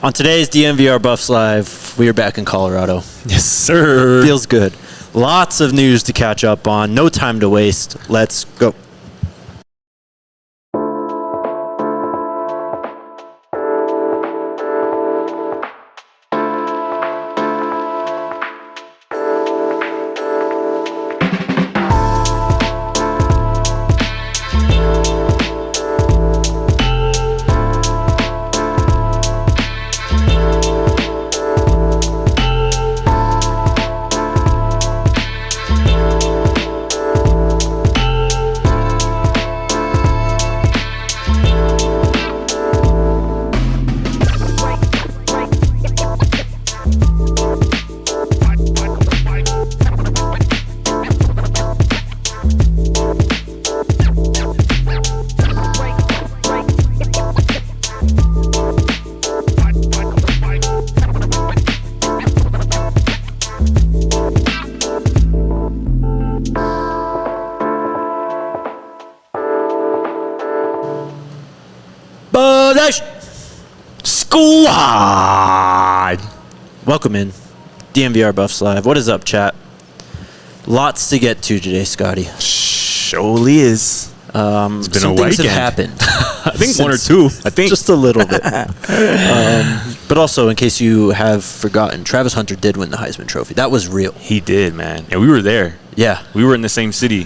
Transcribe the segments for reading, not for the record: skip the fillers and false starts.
On today's DNVR Buffs Live, we are back in Colorado. Yes, sir. Feels good. Lots of news to catch up on. No time to waste. Let's go. Squad! Welcome in. DNVR Buffs Live. What is up, chat? Lots to get to today, Scotty. Surely is. It's been some things have happened. I think one or two. I think just a little bit. But also, in case you have forgotten, Travis Hunter did win the Heisman Trophy. That was real. He did, man. And we were there. Yeah. We were in the same city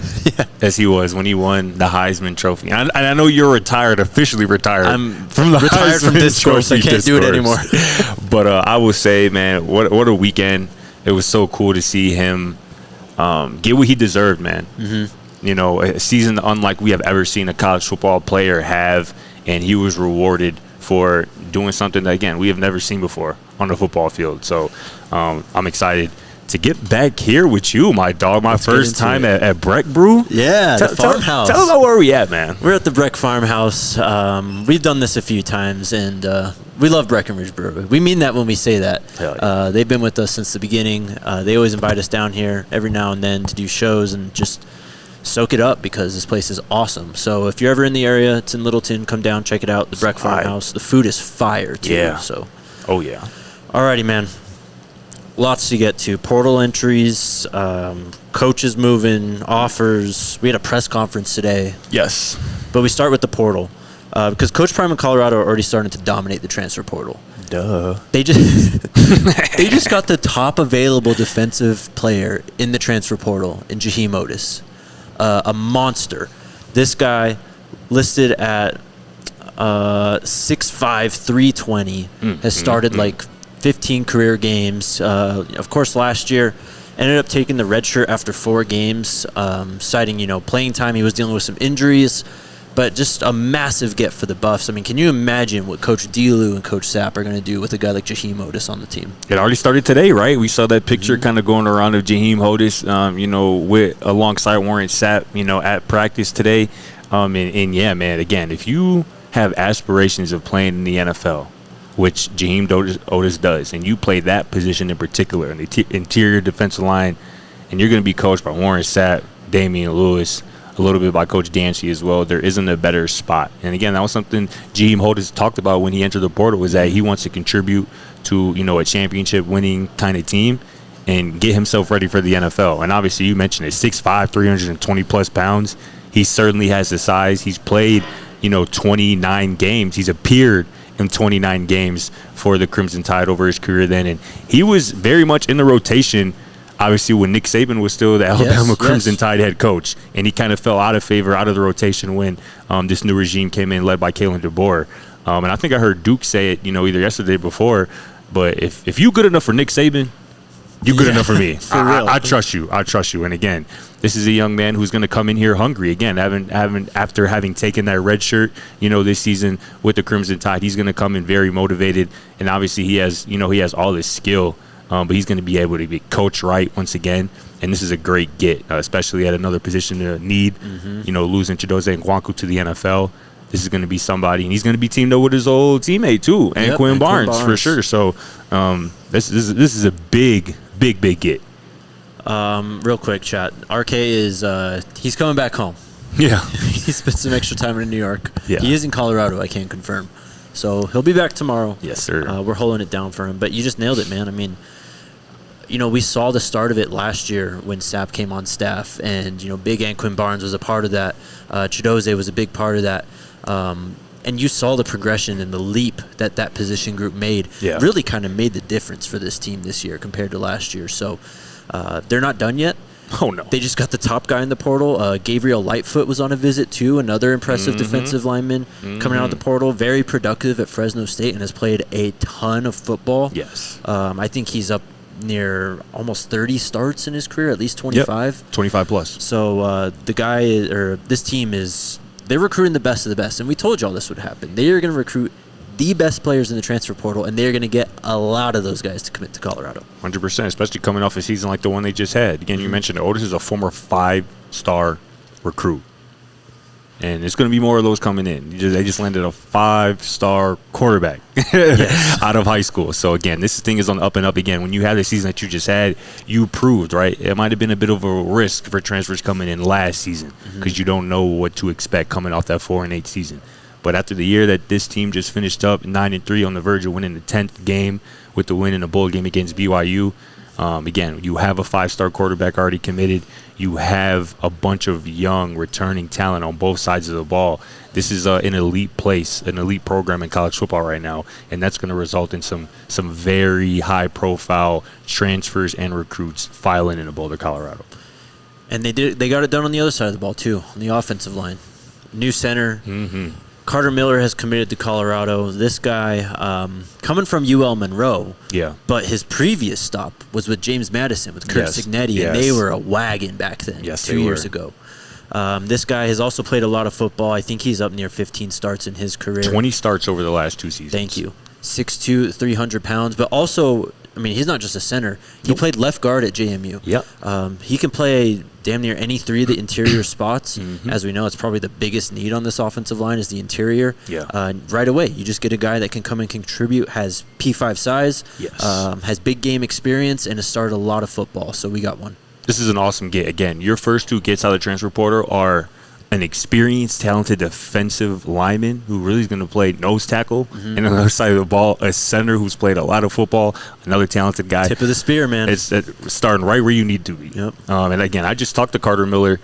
as he was when he won the Heisman Trophy. And I know you're retired, officially retired. I'm from the retired Heisman from discourse. I can't do it anymore. But I will say, man, what a weekend. It was so cool to see him get what he deserved, man. Mm-hmm. You know, a season unlike we have ever seen a college football player have, and he was rewarded for doing something that, again, we have never seen before on the football field. So I'm excited to get back here with you, my dog. My first time at Breck Brew. Yeah, the farmhouse. Tell us about where we at, man. We're at the Breck Farmhouse. We've done this a few times, and we love Breckenridge Brewery. We mean that when we say that. Yeah. They've been with us since the beginning. They always invite us down here every now and then to do shows and just soak it up because this place is awesome. So if you're ever in the area, it's in Littleton, come down, check it out, the Breck Farmhouse. The food is fire, too. Yeah. So. Oh, yeah. Alrighty, man. Lots to get to. Portal entries, coaches moving, offers. We had a press conference today. Yes. But we start with the portal because Coach Prime and Colorado are already starting to dominate the transfer portal. Duh. They just they just got the top available defensive player in the transfer portal in Jehiem Oatis, a monster. This guy listed at 6'5", 320, has started like 15 career games. Of course, last year ended up taking the red shirt after 4 games, citing, playing time. He was dealing with some injuries, but just a massive get for the Buffs. I mean, can you imagine what Coach Delu and Coach Sapp are going to do with a guy like Jehiem Oatis on the team? It already started today, right? We saw that picture kind of going around of Jehiem Oatis, alongside Warren Sapp, at practice today. And yeah, man, again, if you have aspirations of playing in the NFL, which Jehiem Oatis does, and you play that position in particular, in the interior defensive line, and you're going to be coached by Warren Sapp, Damian Lewis, a little bit by Coach Dancy as well, there isn't a better spot. And again, that was something Jehiem Oatis talked about when he entered the portal, was that he wants to contribute to, a championship-winning kind of team and get himself ready for the NFL. And obviously, you mentioned it, 6'5", 320-plus pounds. He certainly has the size. He's played, 29 games. He's appeared in 29 games for the Crimson Tide over his career then. And he was very much in the rotation, obviously, when Nick Saban was still the Alabama Crimson Tide head coach. And he kind of fell out of favor, out of the rotation when this new regime came in led by Kalen DeBoer. And I think I heard Duke say it, either yesterday or before. But if you're good enough for Nick Saban, you're good enough for me. I trust you. I trust you. And again, this is a young man who's going to come in here hungry. Again, after having taken that red shirt, this season with the Crimson Tide, he's going to come in very motivated. And obviously, he has all this skill, but he's going to be able to be coached right once again. And this is a great get, especially at another position of need. Losing Chidozie Nwankwo to the NFL. This is going to be somebody, and he's going to be teamed up with his old teammate too, and Quinn Barnes for sure. So this is a big get. Real quick, chat. RK is he's coming back home. Yeah. He spent some extra time in New York. Yeah. He is in Colorado, I can confirm. So he'll be back tomorrow. Yes, sir. We're holding it down for him. But you just nailed it, man. I mean, we saw the start of it last year when Sapp came on staff, and, Big Anquin Barnes was a part of that. Chidoze was a big part of that. And you saw the progression and the leap that position group made. Yeah. Really kind of made the difference for this team this year compared to last year. So they're not done yet. Oh, no. They just got the top guy in the portal. Gabriel Lightfoot was on a visit, too, another impressive defensive lineman coming out of the portal. Very productive at Fresno State and has played a ton of football. Yes. I think he's up near almost 30 starts in his career, at least 25. Yep. 25 plus. So this team they're recruiting the best of the best. And we told y'all this would happen. They are going to recruit the best players in the transfer portal, and they're going to get a lot of those guys to commit to Colorado. 100%, especially coming off a season like the one they just had. Again, you mentioned Oatis is a former 5-star recruit. And it's going to be more of those coming in. They just landed a 5-star quarterback out of high school. So, again, this thing is on the up and up again. When you had the season that you just had, you proved, right? It might have been a bit of a risk for transfers coming in last season because you don't know what to expect coming off that 4-8 season. But after the year that this team just finished up 9-3 on the verge of winning the 10th game with the win in the bowl game against BYU, again, you have a 5-star quarterback already committed. You have a bunch of young returning talent on both sides of the ball. This is an elite place, an elite program in college football right now, and that's going to result in some very high-profile transfers and recruits filing into Boulder, Colorado. And they got it done on the other side of the ball, too, on the offensive line. New center. Carter Miller has committed to Colorado. This guy, coming from UL-Monroe, but his previous stop was with James Madison, with Kurt Signetti, and they were a wagon back then, 2 years ago. This guy has also played a lot of football. I think he's up near 15 starts in his career. 20 starts over the last 2 seasons. Thank you. 6'2", 300 pounds, but also, he's not just a center. He played left guard at JMU. He can play damn near any three of the interior spots. As we know, it's probably the biggest need on this offensive line is the interior. Right away, you just get a guy that can come and contribute, has P5 size, has big game experience, and has started a lot of football. So we got one. This is an awesome get. Again, your first 2 gets out of the transfer portal are an experienced, talented defensive lineman who really is going to play nose tackle, and on the other side of the ball, a center who's played a lot of football, another talented guy. Tip of the spear, man. It's starting right where you need to be. And again, I just talked to Carter Miller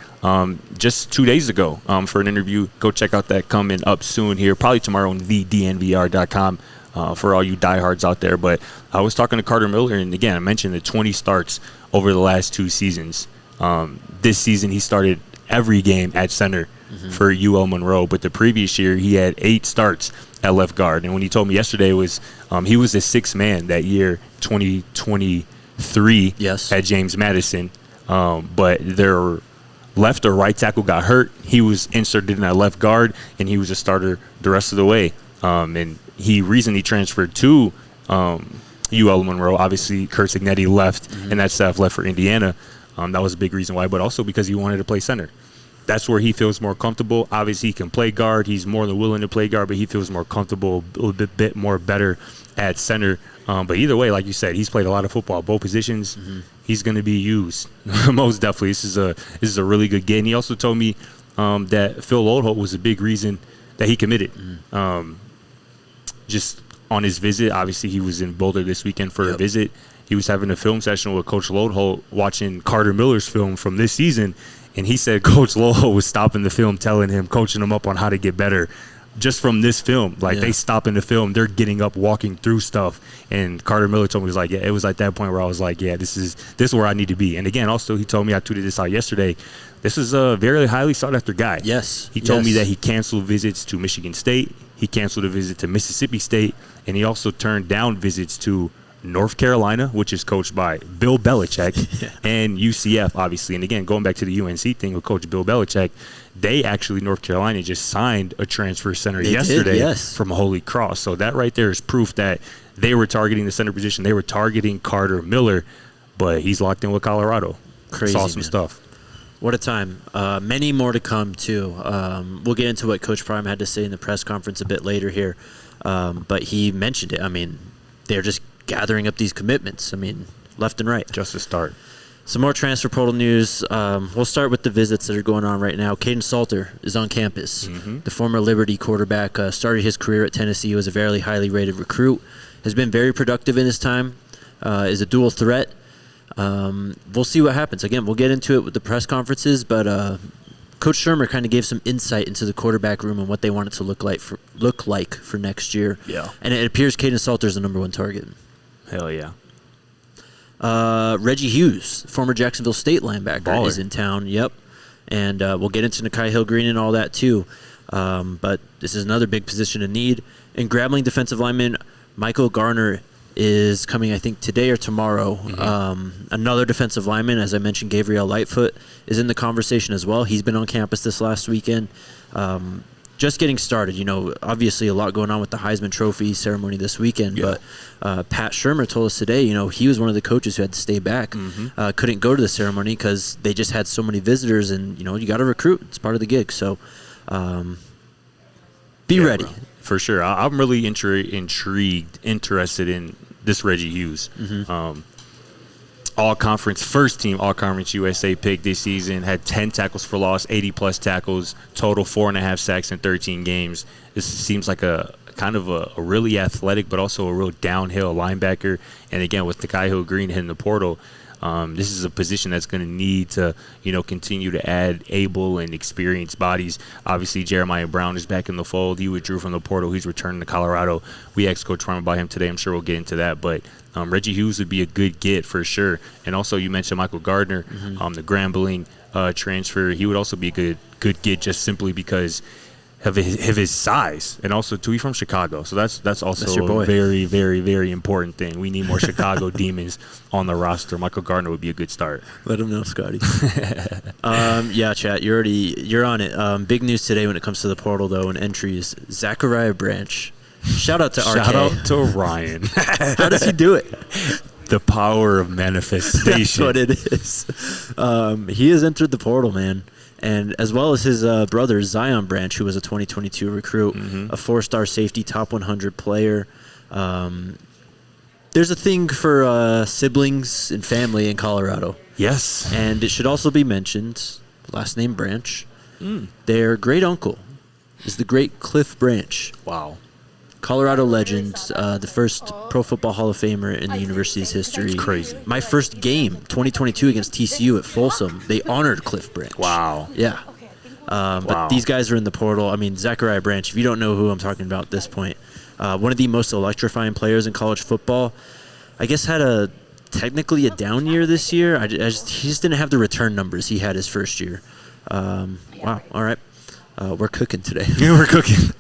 just 2 days ago for an interview. Go check out that coming up soon here, probably tomorrow on thednvr.com. For all you diehards out there. But I was talking to Carter Miller, and again, I mentioned the 20 starts over the last 2 seasons. This season, he started every game at center for UL-Monroe, but the previous year, he had 8 starts at left guard. And when he told me yesterday, he was the 6th man that year, 2023, at James Madison. But their left or right tackle got hurt. He was inserted in that left guard, and he was a starter the rest of the way. And he recently transferred to UL-Monroe. Obviously, Kurt Signetti left, and that staff left for Indiana. That was a big reason why, but also because he wanted to play center. That's where he feels more comfortable. Obviously, he can play guard. He's more than willing to play guard, but he feels more comfortable, a little bit more better at center. But either way, like you said, he's played a lot of football, both positions. He's going to be used most definitely. This is a really good game. He also told me that Phil Oldholt was a big reason that he committed. Just on his visit, obviously he was in Boulder this weekend for a visit. He was having a film session with Coach Lodeholt watching Carter Miller's film from this season, and he said Coach Lodeholt was stopping the film, telling him, coaching him up on how to get better just from this film. They stop in the film, they're getting up, walking through stuff, and Carter Miller told me, he was like, it was at that point where I was like, this is where I need to be. And again, also he told me, I tweeted this out yesterday, this is a very highly sought after guy. He told me that he canceled visits to Michigan State, he canceled a visit to Mississippi State, and he also turned down visits to North Carolina, which is coached by Bill Belichick, and UCF, obviously. And again, going back to the UNC thing with Coach Bill Belichick, North Carolina just signed a transfer center yesterday from Holy Cross. So that right there is proof that they were targeting the center position. They were targeting Carter Miller, but he's locked in with Colorado. Crazy, it's awesome stuff. What a time. Many more to come, too. We'll get into what Coach Prime had to say in the press conference a bit later here. But he mentioned it. They're just gathering up these commitments, left and right. Just to start. Some more transfer portal news. We'll start with the visits that are going on right now. Caden Salter is on campus. The former Liberty quarterback started his career at Tennessee, was a very highly rated recruit, has been very productive in his time, is a dual threat. We'll see what happens. Again, we'll get into it with the press conferences, but Coach Shurmur kind of gave some insight into the quarterback room and what they want it to look like for next year. Yeah. And it appears Caden Salter is the number 1 target. Hell yeah. Reggie Hughes, former Jacksonville State linebacker, Baller. is in town. Yep. And we'll get into Nikhai Hill-Green and all that too. But this is another big position of need. And Grambling defensive lineman Michael Garner is coming, I think, today or tomorrow. Another defensive lineman, as I mentioned, Gabriel Lightfoot, is in the conversation as well. He's been on campus this last weekend. Just getting started. Obviously a lot going on with the Heisman Trophy ceremony this weekend, but Pat Shurmur told us today, he was one of the coaches who had to stay back, couldn't go to the ceremony because they just had so many visitors, and, you got to recruit. It's part of the gig. So be ready. Bro. For sure. I'm really interested in this Reggie Hughes. All-conference, first-team All-Conference USA pick this season, had 10 tackles for loss, 80-plus tackles, total 4.5 sacks in 13 games. This seems like a kind of a really athletic but also a real downhill linebacker. And, again, with Nikhai Hill-Green hitting the portal, this is a position that's going to need to, continue to add able and experienced bodies. Obviously, Jeremiah Brown is back in the fold. He withdrew from the portal. He's returning to Colorado. We asked Coach Trump about him today. I'm sure we'll get into that. But Reggie Hughes would be a good get for sure. And also, you mentioned Michael Gardner, the Grambling transfer. He would also be a good get just simply because of his size, and also too, he's from Chicago, so that's also a very, very, very important thing. We need more Chicago Demons on the roster. Michael Gardner would be a good start. Let him know, Scotty. Yeah, chat. You're on it. Big news today when it comes to the portal though, and entries. Zachariah Branch. Shout out to RK. Shout out to Ryan. How does he do it? The power of manifestation. That's what it is. He has entered the portal, man. And as well as his brother, Zion Branch, who was a 2022 recruit, a 4-star safety, top 100 player. There's a thing for siblings and family in Colorado. Yes. And it should also be mentioned, last name Branch, their great uncle is the great Cliff Branch. Wow. Colorado legend, the first Pro Football Hall of Famer in the university's history. Crazy. My first game, 2022 against TCU at Folsom, they honored Cliff Branch. Wow. Yeah. But these guys are in the portal. I mean, Zachariah Branch, if you don't know who I'm talking about at this point, one of the most electrifying players in college football, I guess had technically a down year this year. He just didn't have the return numbers he had his first year. Wow. All right. We're cooking today. Yeah, we're cooking.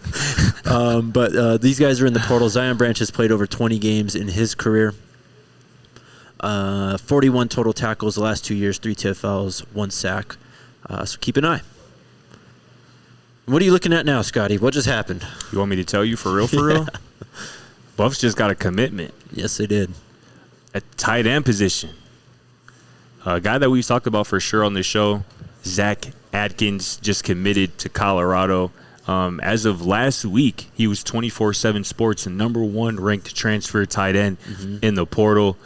But these guys are in the portal. Zion Branch has played over 20 games in his career. 41 total tackles the last 2 years, 3 TFLs, 1 sack. So keep an eye. What are you looking at now, Scotty? What just happened? You want me to tell you for real, for real? Buffs just got a commitment. Yes, they did. At tight end position. A guy that we've talked about for sure on the show, Zach Atkins, just committed to Colorado. As of last week, he was 24/7 Sports and #1 ranked transfer tight end in the portal.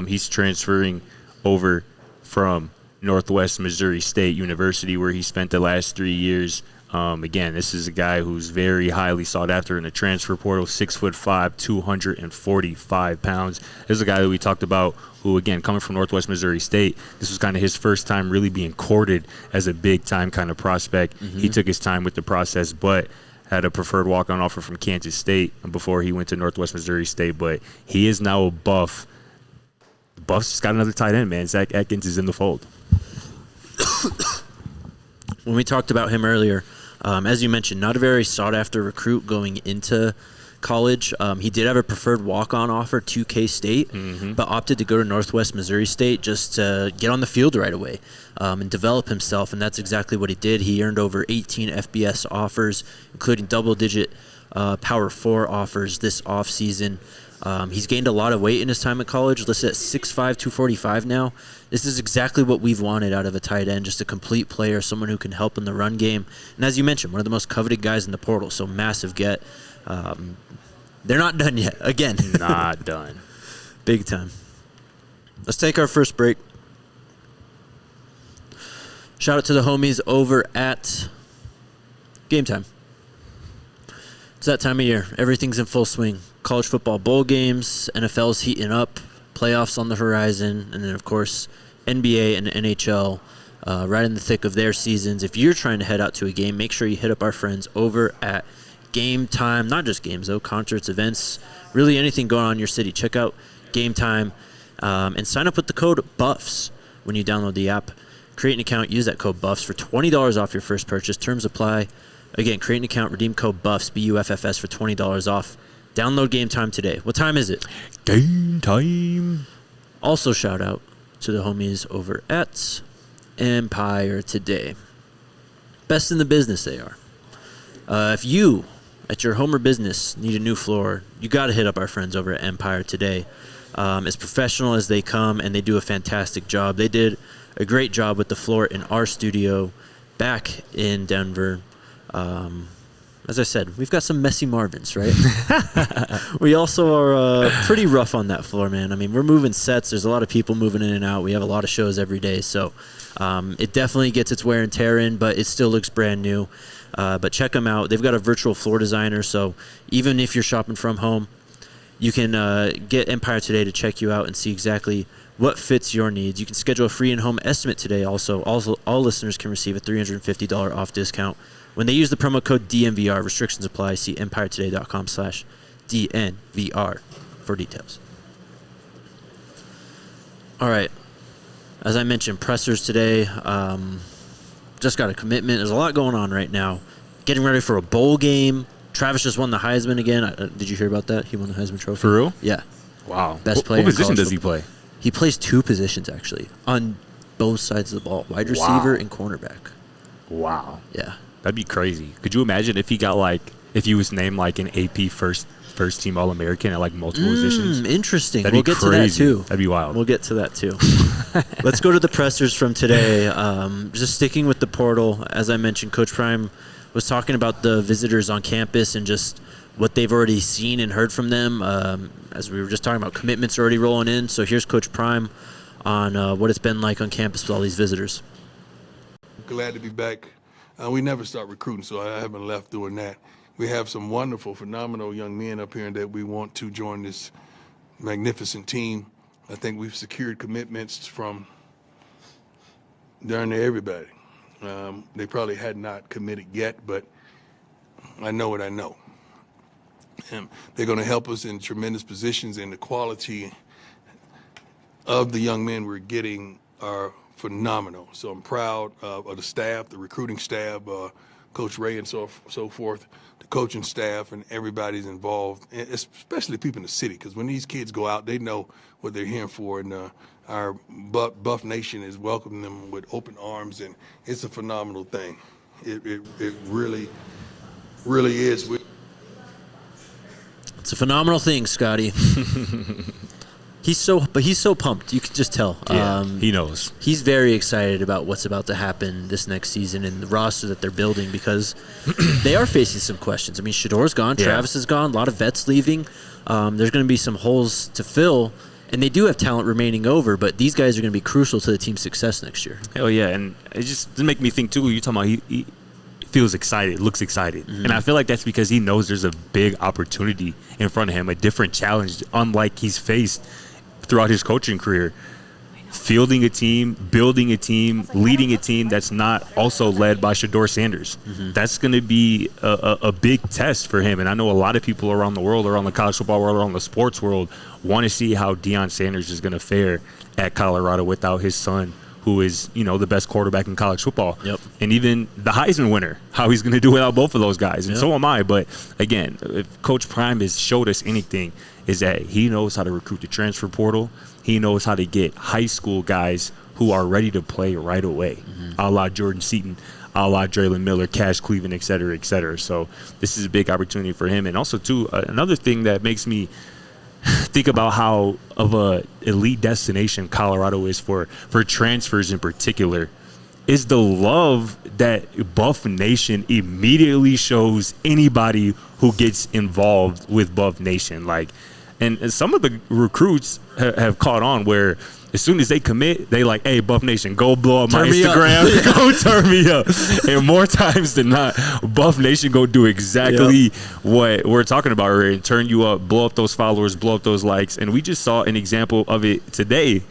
He's transferring over from Northwest Missouri State University, where he spent the last 3 years. Again, this is a guy who's very highly sought after in the transfer portal, 6'5", 245 pounds. This is a guy that we talked about who, again, coming from Northwest Missouri State, this was kind of his first time really being courted as a big-time kind of prospect. He took his time with the process, but had a preferred walk-on offer from Kansas State before he went to Northwest Missouri State. But he is now a Buff. The Buffs just got another tight end, man. Zach Atkins is in the fold. When we talked about him earlier, as you mentioned, not a very sought-after recruit going into college. He did have a preferred walk-on offer to K-State, but opted to go to Northwest Missouri State just to get on the field right away and develop himself, and that's exactly what he did. He earned over 18 FBS offers, including double-digit Power 4 offers this offseason. He's gained a lot of weight in his time at college, listed at 6'5", 245 now. This is exactly what we've wanted out of a tight end, just a complete player, someone who can help in the run game. And as you mentioned, one of the most coveted guys in the portal, so massive get. They're not done yet. Again. Not done. Big time. Let's take our first break. Shout out to the homies over at Game Time. It's that time of year. Everything's in full swing. College football bowl games, NFL's heating up, playoffs on the horizon, and then, of course, NBA and NHL right in the thick of their seasons. If you're trying to head out to a game, make sure you hit up our friends over at Game Time. Not just games, though. Concerts, events, really anything going on in your city. Check out Game Time and sign up with the code BUFFS when you download the app. Create an account. Use that code BUFFS for $20 off your first purchase. Terms apply. Again, create an account. Redeem code BUFFS, BUFFS, for $20 off. Download Game Time today. What time is it? Game Time. Also, shout out to the homies over at Empire Today. Best in the business they are. If you, at your home or business, need a new floor, you got to hit up our friends over at Empire Today. As professional as they come, and they do a fantastic job. They did a great job with the floor in our studio back in Denver. As I said, we've got some messy Marvins, right? We also are pretty rough on that floor, man. I mean, we're moving sets. There's a lot of people moving in and out. We have a lot of shows every day, so it definitely gets its wear and tear in, but it still looks brand new. But check them out. They've got a virtual floor designer, so even if you're shopping from home, you can get Empire Today to check you out and see exactly what fits your needs. You can schedule a free in-home estimate today. Also, all listeners can receive a $350 off discount when they use the promo code DNVR. Restrictions apply. See empiretoday.com/DNVR for details. All right. As I mentioned, pressers today. Just got a commitment. There's a lot going on right now. Getting ready for a bowl game. Travis just won the Heisman again. Did you hear about that? He won the Heisman Trophy. For real? Yeah. Wow. Best player. What position does he play? He plays two positions, actually, on both sides of the ball. Wide receiver and cornerback. Wow. Yeah. That'd be crazy. Could you imagine if he got if he was named an AP first team All-American at multiple positions? Interesting. That'd we'll be get crazy. to that too. That'd be wild. We'll get to that too. Let's go to the pressers from today. Just sticking with the portal, as I mentioned, Coach Prime was talking about the visitors on campus and just what they've already seen and heard from them. As we were just talking about, commitments already rolling in. So here's Coach Prime on what it's been like on campus with all these visitors. Glad to be back. We never start recruiting, so I haven't left doing that. We have some wonderful, phenomenal young men up here that we want to join this magnificent team. I think we've secured commitments from darn near everybody. They probably had not committed yet, but I know what I know. And they're going to help us in tremendous positions, and the quality of the young men we're getting are phenomenal. So I'm proud of the staff, the recruiting staff, Coach Ray and so forth, the coaching staff, and everybody's involved, and especially people in the city, because when these kids go out, they know what they're here for, and our Buff Nation is welcoming them with open arms, and it's a phenomenal thing. It really, really is. It's a phenomenal thing, Scotty. He's so pumped. You can just tell. Yeah, he knows. He's very excited about what's about to happen this next season and the roster that they're building, because they are facing some questions. I mean, Shedeur's gone, Travis is gone, a lot of vets leaving. There's going to be some holes to fill, and they do have talent remaining over, but these guys are going to be crucial to the team's success next year. Hell yeah, and it just doesn't make me think too. You're talking about he feels excited, looks excited. Mm-hmm. And I feel like that's because he knows there's a big opportunity in front of him, a different challenge, unlike he's faced throughout his coaching career. Fielding a team, building a team, leading a team that's not also led by Shedeur Sanders. Mm-hmm. That's going to be a big test for him. And I know a lot of people around the world, around the college football world, around the sports world, want to see how Deion Sanders is going to fare at Colorado without his son, who is, the best quarterback in college football. Yep. And even the Heisman winner, how he's going to do without both of those guys. And so am I. But, again, if Coach Prime has showed us anything, is that he knows how to recruit the transfer portal. He knows how to get high school guys who are ready to play right away, a la Jordan Seaton, a la Draylon Miller, Cash Cleveland, et cetera, et cetera. So this is a big opportunity for him. And also, too, another thing that makes me think about how of a elite destination Colorado is for transfers in particular is the love that Buff Nation immediately shows anybody who gets involved with Buff Nation. Like, And some of the recruits have caught on where as soon as they commit, they like, hey, Buff Nation, go blow up my Instagram. Go turn me up. And more times than not, Buff Nation go do exactly what we're talking about here and turn you up, blow up those followers, blow up those likes. And we just saw an example of it today.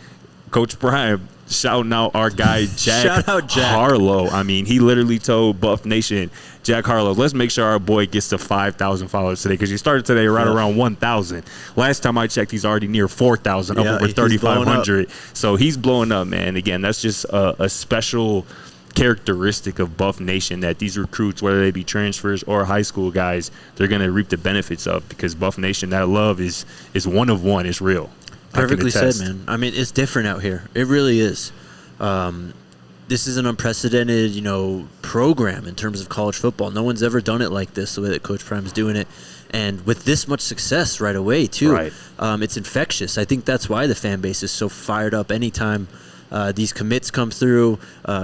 Coach Prime shouting out our guy, Jack Harlow. I mean, he literally told Buff Nation, Jack Harlow, let's make sure our boy gets to 5,000 followers today, because he started today right around 1,000. Last time I checked, he's already near 4,000, up over 3,500. So he's blowing up, man. Again, that's just a special characteristic of Buff Nation that these recruits, whether they be transfers or high school guys, they're going to reap the benefits of, because Buff Nation, that love is one of one. It's real. Perfectly said, man. I mean, it's different out here. It really is. This is an unprecedented, program in terms of college football. No one's ever done it like this, the way that Coach Prime's doing it. And with this much success right away, too. Right. It's infectious. I think that's why the fan base is so fired up anytime these commits come through.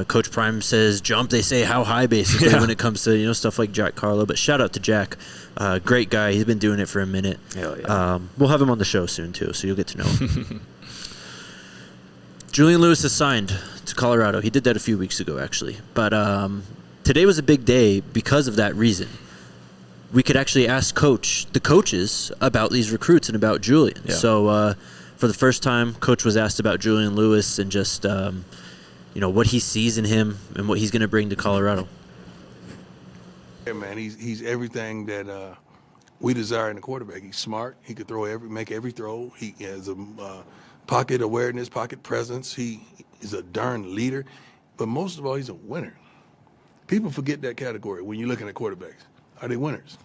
Coach Prime says jump, they say how high, basically, when it comes to stuff like Jack Harlow. But shout out to Jack. Great guy. He's been doing it for a minute. Hell yeah. We'll have him on the show soon, too, so you'll get to know him. Julian Lewis is signed to Colorado. He did that a few weeks ago, actually. But today was a big day because of that reason. We could actually ask the coaches about these recruits and about Julian. Yeah. So for the first time, Coach was asked about Julian Lewis and just what he sees in him and what he's going to bring to Colorado. Yeah, man, he's everything that we desire in a quarterback. He's smart. He could make every throw. He has a pocket awareness, pocket presence. He is a darn leader. But most of all, he's a winner. People forget that category when you're looking at quarterbacks. Are they winners?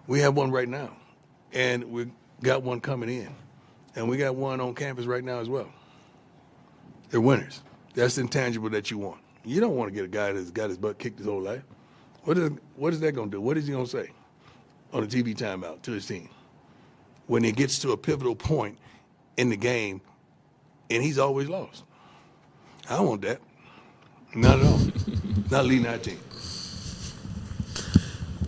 We have one right now, and we got one coming in, and we got one on campus right now as well. They're winners. That's the intangible that you want. You don't want to get a guy that's got his butt kicked his whole life. What is that going to do? What is he going to say on a TV timeout to his team when he gets to a pivotal point in the game and he's always lost? I don't want that. Not at all. Not leading our team.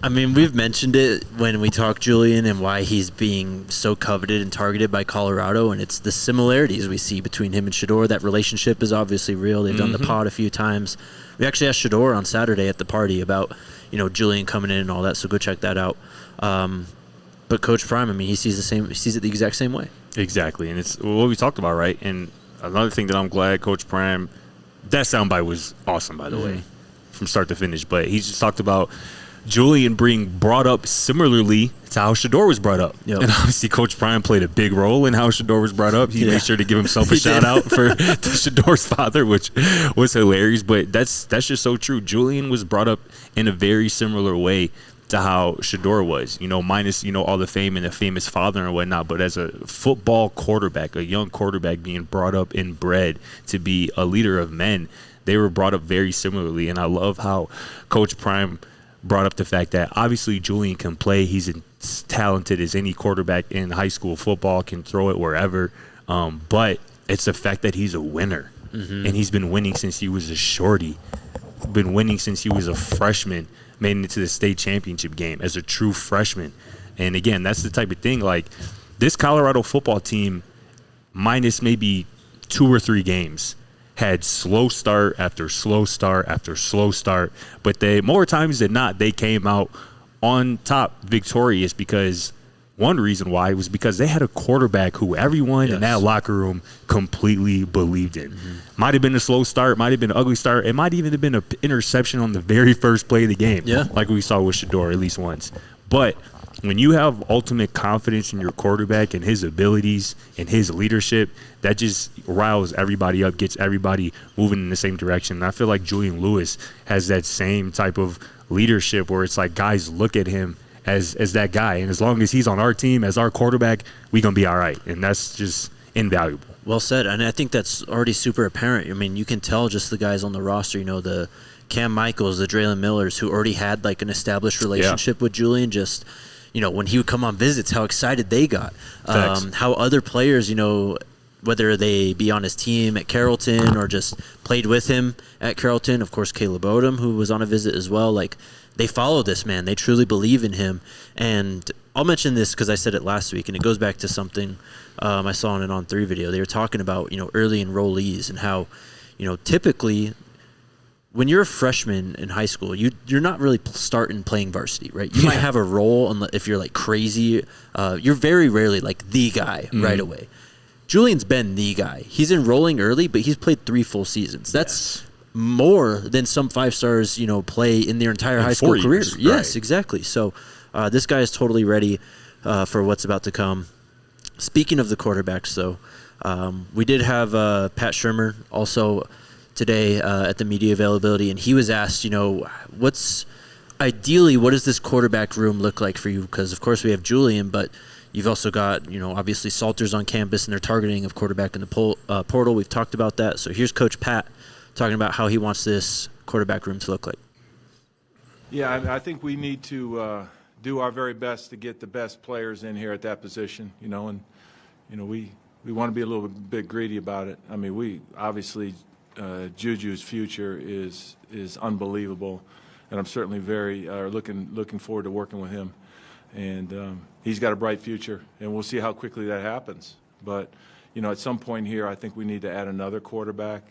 I mean, we've mentioned it when we talk Julian and why he's being so coveted and targeted by Colorado, and it's the similarities we see between him and Shedeur. That relationship is obviously real. They've done the pod a few times. We actually asked Shedeur on Saturday at the party about, Julian coming in and all that, so go check that out. But Coach Prime, I mean, he sees it the exact same way. Exactly, and it's what we talked about, right? And another thing that I'm glad Coach Prime, that soundbite was awesome, by the way, from start to finish. But he just talked about Julian being brought up similarly to how Shedeur was brought up. Yep. And obviously Coach Prime played a big role in how Shedeur was brought up. He made sure to give himself a shout out to Shedeur's father, which was hilarious. But that's just so true. Julian was brought up in a very similar way to how Shedeur was, minus, all the fame and the famous father and whatnot. But as a football quarterback, a young quarterback being brought up and bred to be a leader of men, they were brought up very similarly. And I love how Coach Prime brought up the fact that obviously Julian can play. He's as talented as any quarterback in high school football, can throw it wherever. But it's the fact that he's a winner. And he's been winning since he was a shorty, been winning since he was a freshman, made it to the state championship game as a true freshman. And again, that's the type of thing, like this Colorado football team, minus maybe 2 or 3 games, had slow start after slow start after slow start, but they, more times than not, they came out on top victorious, because one reason why was because they had a quarterback who everyone in that locker room completely believed in. Might have been a slow start, might have been an ugly start, it might even have been an interception on the very first play of the game, like we saw with Shedeur at least once. But when you have ultimate confidence in your quarterback and his abilities and his leadership, that just riles everybody up, gets everybody moving in the same direction. And I feel like Julian Lewis has that same type of leadership where it's like guys look at him as that guy. And as long as he's on our team as our quarterback, we're going to be all right. And that's just invaluable. Well said. And I think that's already super apparent. I mean, you can tell just the guys on the roster, the Cam Michaels, the Draylon Millers, who already had like an established relationship with Julian, just when he would come on visits, how excited they got. How other players, whether they be on his team at Carrollton or just played with him at Carrollton. Of course, Caleb Odom, who was on a visit as well. Like, they follow this man. They truly believe in him. And I'll mention this because I said it last week, and it goes back to something I saw in an On3 video. They were talking about, early enrollees and how, typically when you're a freshman in high school, you're not really starting playing varsity, right? You might have a role if you're like crazy. You're very rarely like the guy right away. Julian's been the guy. He's enrolling early, but he's played 3 full seasons. That's more than some 5-stars, play in their entire high school career. Years, yes, right. Exactly. So this guy is totally ready for what's about to come. Speaking of the quarterbacks, though, we did have Pat Shurmur also today at the media availability, and he was asked, what does this quarterback room look like for you? Because, of course, we have Julian, but you've also got, obviously Salter's on campus, and they're targeting a quarterback in the portal. We've talked about that. So here's Coach Pat talking about how he wants this quarterback room to look like. Yeah, I think we need to do our very best to get the best players in here at that position, and we want to be a little bit greedy about it. I mean, we obviously Juju's future is unbelievable, and I'm certainly very looking forward to working with him. And he's got a bright future, and we'll see how quickly that happens. But at some point here, I think we need to add another quarterback.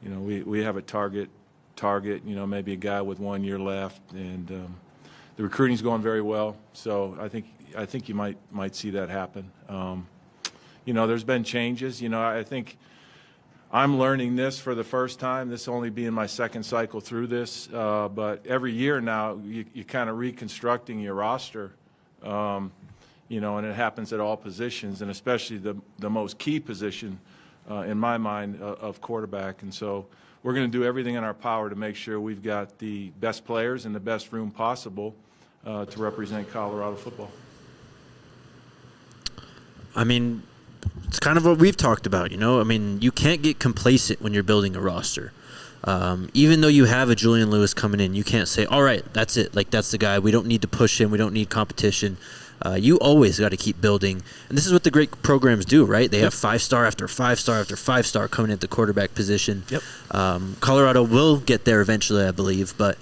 We have a target. Maybe a guy with 1 year left, and the recruiting's going very well. So I think you might see that happen. There's been changes. I think I'm learning this for the first time. This only being my second cycle through this, but every year now you're kind of reconstructing your roster. And it happens at all positions, and especially the most key position in my mind of quarterback. And so we're going to do everything in our power to make sure we've got the best players in the best room possible to represent Colorado football. I mean, it's kind of what we've talked about, I mean, you can't get complacent when you're building a roster. Even though you have a Julian Lewis coming in, you can't say, all right, that's it. Like, that's the guy. We don't need to push him. We don't need competition. You always got to keep building. And this is what the great programs do, right? They have 5-star after 5-star after 5-star coming at the quarterback position. Yep. Colorado will get there eventually, I believe. But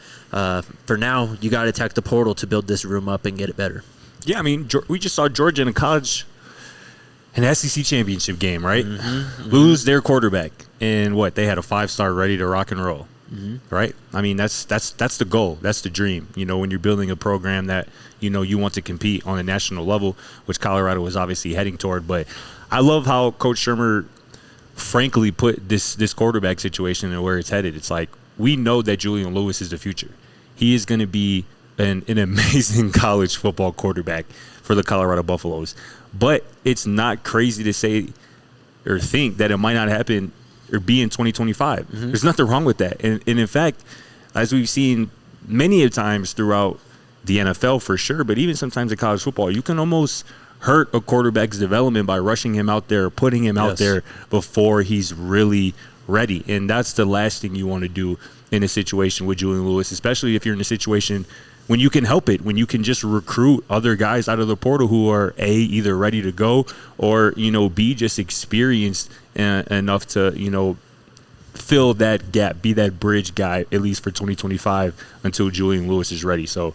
for now, you got to attack the portal to build this room up and get it better. Yeah, I mean, we just saw Georgia in an SEC championship game, right? Lose their quarterback. And they had a 5-star ready to rock and roll, right? I mean, that's the goal. That's the dream, when you're building a program that, you want to compete on a national level, which Colorado was obviously heading toward. But I love how Coach Shurmur frankly put this quarterback situation and where it's headed. It's like, we know that Julian Lewis is the future. He is going to be an amazing college football quarterback for the Colorado Buffaloes. But it's not crazy to say or think that it might not happen or be in 2025. There's nothing wrong with that. And in fact, as we've seen many of times throughout the NFL for sure, but even sometimes in college football, you can almost hurt a quarterback's development by rushing him out there, putting him out there before he's really ready. And that's the last thing you want to do in a situation with Julian Lewis, especially if you're in a situation when you can help it, when you can just recruit other guys out of the portal who are either ready to go or, B, just experienced enough to, fill that gap, be that bridge guy, at least for 2025 until Julian Lewis is ready. So,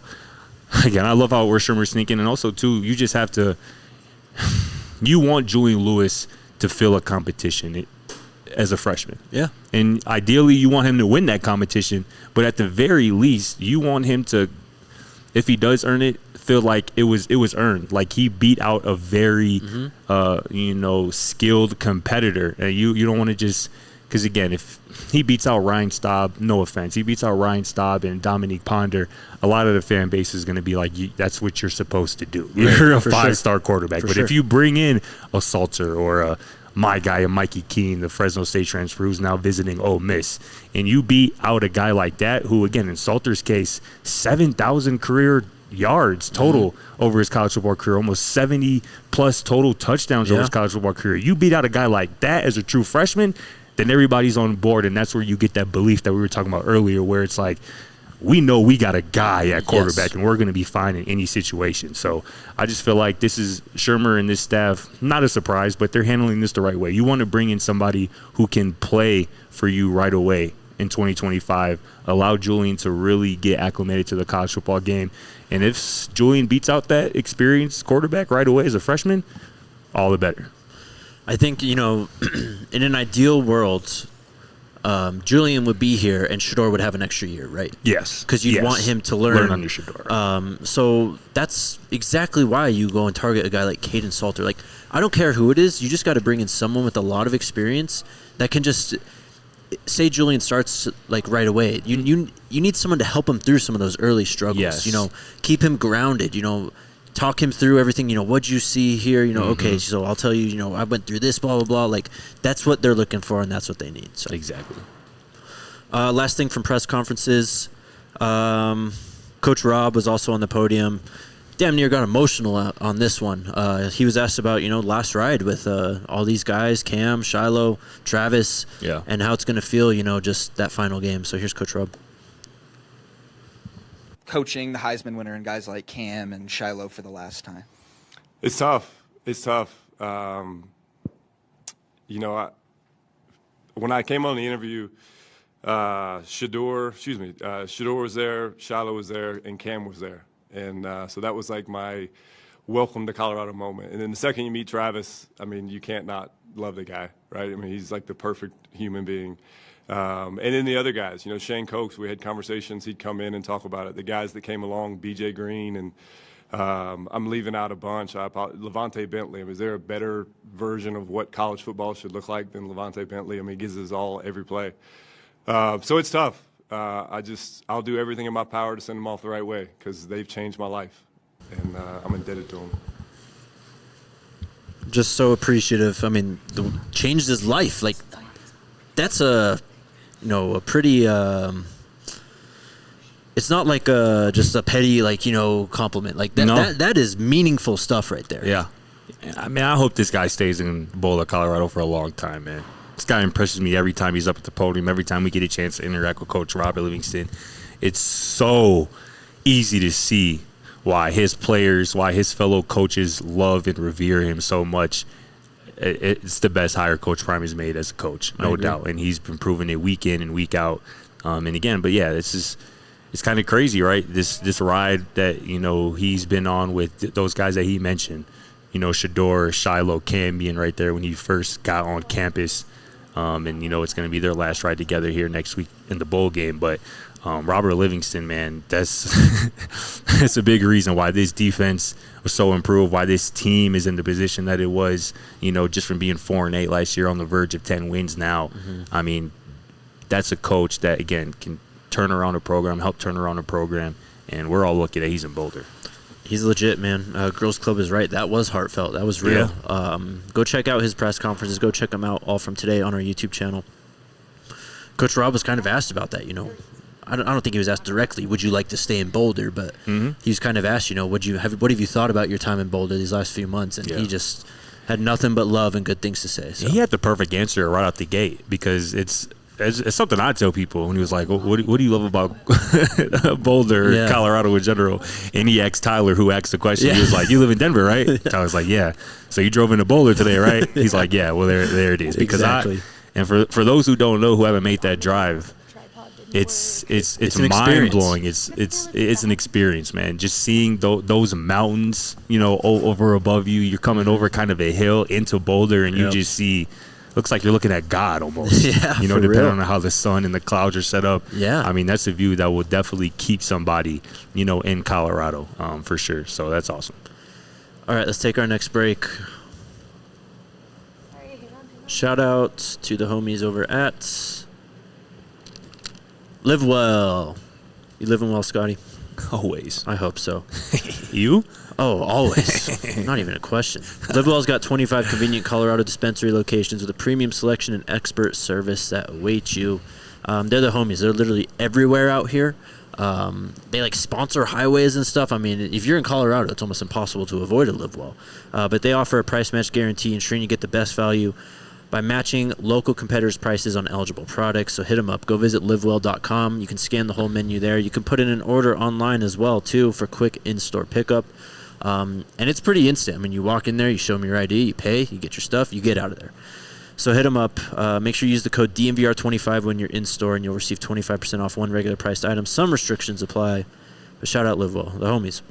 again, I love how we're Shurmur's thinking. And also, too, you just have to – you want Julian Lewis to fill a competition as a freshman. Yeah. And ideally, you want him to win that competition. But at the very least, you want him to – if he does earn it, feel like it was earned. Like he beat out a very, skilled competitor. And you don't want to just – because, again, if he beats out Ryan Staub, no offense, he beats out Ryan Staub and Dominique Ponder, a lot of the fan base is going to be like, that's what you're supposed to do. You're a 5-star quarterback. But if you bring in a Salter or my guy, Mikey Keene, the Fresno State transfer who's now visiting Ole Miss, and you beat out a guy like that who, again, in Salter's case, 7,000 career yards total over his college football career, almost 70-plus total touchdowns over his college football career. You beat out a guy like that as a true freshman, then everybody's on board, and that's where you get that belief that we were talking about earlier where it's like, we know we got a guy at quarterback, Yes. and we're going to be fine in any situation. So I just feel like this is Shurmur and this staff, not a surprise, but they're handling this the right way. You want to bring in somebody who can play for you right away in 2025, allow Julian to really get acclimated to the college football game. And if Julian beats out that experienced quarterback right away as a freshman, all the better. I think, in an ideal world, Julian would be here and Shedeur would have an extra year, right? Yes. Because you'd want him to learn under Shedeur. So that's exactly why you go and target a guy like Caden Salter. Like, I don't care who it is. You just got to bring in someone with a lot of experience that can just say Julian starts like right away. You need someone to help him through some of those early struggles. Yes. Keep him grounded. Talk him through everything. What'd you see here? Okay, so I'll tell you. I went through this. Blah blah blah. Like, that's what they're looking for, and that's what they need. So Exactly. last thing from press conferences, Coach Rob was also on the podium. Damn near got emotional on this one. He was asked about, last ride with all these guys, Cam, Shiloh, Travis, and how it's going to feel, just that final game. So here's Coach Rob. Coaching the Heisman winner and guys like Cam and Shiloh for the last time. It's tough. When I came on the interview, Shedeur was there, Shiloh was there, and Cam was there. And so that was like my welcome to Colorado moment. And then the second you meet Travis, you can't not love the guy, right? He's like the perfect human being. And then the other guys, Shane Cokes, we had conversations. He'd come in and talk about it. The guys that came along, BJ Green, and I'm leaving out a bunch. LaJohntay Bentley. Is there a better version of what college football should look like than LaJohntay Bentley? He gives us all every play. So it's tough. I'll do everything in my power to send them off the right way because they've changed my life, and I'm indebted to them. Just so appreciative. Changed his life. Like, that's a pretty. It's not like just a petty compliment. Like that. No. That is meaningful stuff right there. Yeah. I hope this guy stays in Boulder, Colorado for a long time, man. This guy impresses me every time he's up at the podium, every time we get a chance to interact with Coach Robert Livingston. It's so easy to see why his players, why his fellow coaches love and revere him so much. It's the best hire Coach Prime has made as a coach, no doubt. And he's been proving it week in and week out. And again, but yeah, it's kind of crazy, right? This ride that, he's been on with those guys that he mentioned, Shedeur, Shiloh, Cam being right there when he first got on campus. And, it's going to be their last ride together here next week in the bowl game. But Robert Livingston, man, that's a big reason why this defense was so improved, why this team is in the position that it was, just from being 4-8 last year on the verge of 10 wins now. Mm-hmm. That's a coach that, again, can turn around a program, help turn around a program, and we're all lucky that he's in Boulder. He's legit, man. Girls Club is right. That was heartfelt. That was real. Yeah. Go check out his press conferences. Go check them out all from today on our YouTube channel. Coach Rob was kind of asked about that, I don't think he was asked directly, would you like to stay in Boulder? But he was kind of asked, what have you thought about your time in Boulder these last few months? And he just had nothing but love and good things to say. So. He had the perfect answer right out the gate because it's something I tell people when he was like, what do you love about Boulder, Colorado in general? And he asked Tyler, who asked the question. He was like, you live in Denver, right? Tyler's like, yeah. So you drove into Boulder today, right? He's like, yeah, well, there it is. Because exactly. And for those who don't know, who haven't made that drive, it's mind blowing. It's an experience, man. Just seeing those mountains, over above you. You're coming over kind of a hill into Boulder, and you just see. Looks like you're looking at God almost. Yeah, depending real. on how the sun and the clouds are set up. Yeah. That's a view that will definitely keep somebody, in Colorado, for sure. So that's awesome. All right, let's take our next break. Shout out to the homies over at Live Well. You living well, Scotty? Always. I hope so. You? Oh, always. Not even a question. LiveWell's got 25 convenient Colorado dispensary locations with a premium selection and expert service that awaits you. They're the homies. They're literally everywhere out here. They sponsor highways and stuff. If you're in Colorado, it's almost impossible to avoid a LiveWell. But they offer a price match guarantee, ensuring you get the best value by matching local competitors' prices on eligible products. So hit them up. Go visit livewell.com. You can scan the whole menu there. You can put in an order online as well, too, for quick in-store pickup. And it's pretty instant. I mean, you walk in there, you show them your ID, you pay, you get your stuff, you get out of there. So hit them up. Make sure you use the code DNVR25 when you're in-store, and you'll receive 25% off one regular priced item. Some restrictions apply, but shout out Livewell, the homies.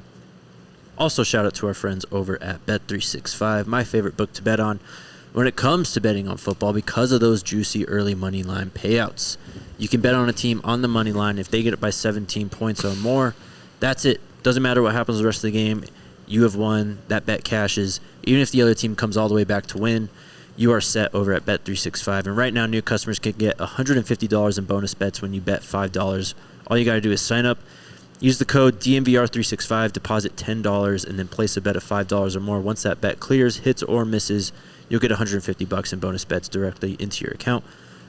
Also, shout out to our friends over at Bet365, my favorite book to bet on when it comes to betting on football because of those juicy early money line payouts. You can bet on a team on the money line. If they get it by 17 points or more, that's it. Doesn't matter what happens the rest of the game. You have won. That bet cashes. Even if the other team comes all the way back to win, you are set over at Bet365. And right now, new customers can get $150 in bonus bets when you bet $5. All you got to do is sign up, use the code DNVR365, deposit $10, and then place a bet of $5 or more. Once that bet clears, hits or misses, you'll get $150 in bonus bets directly into your account.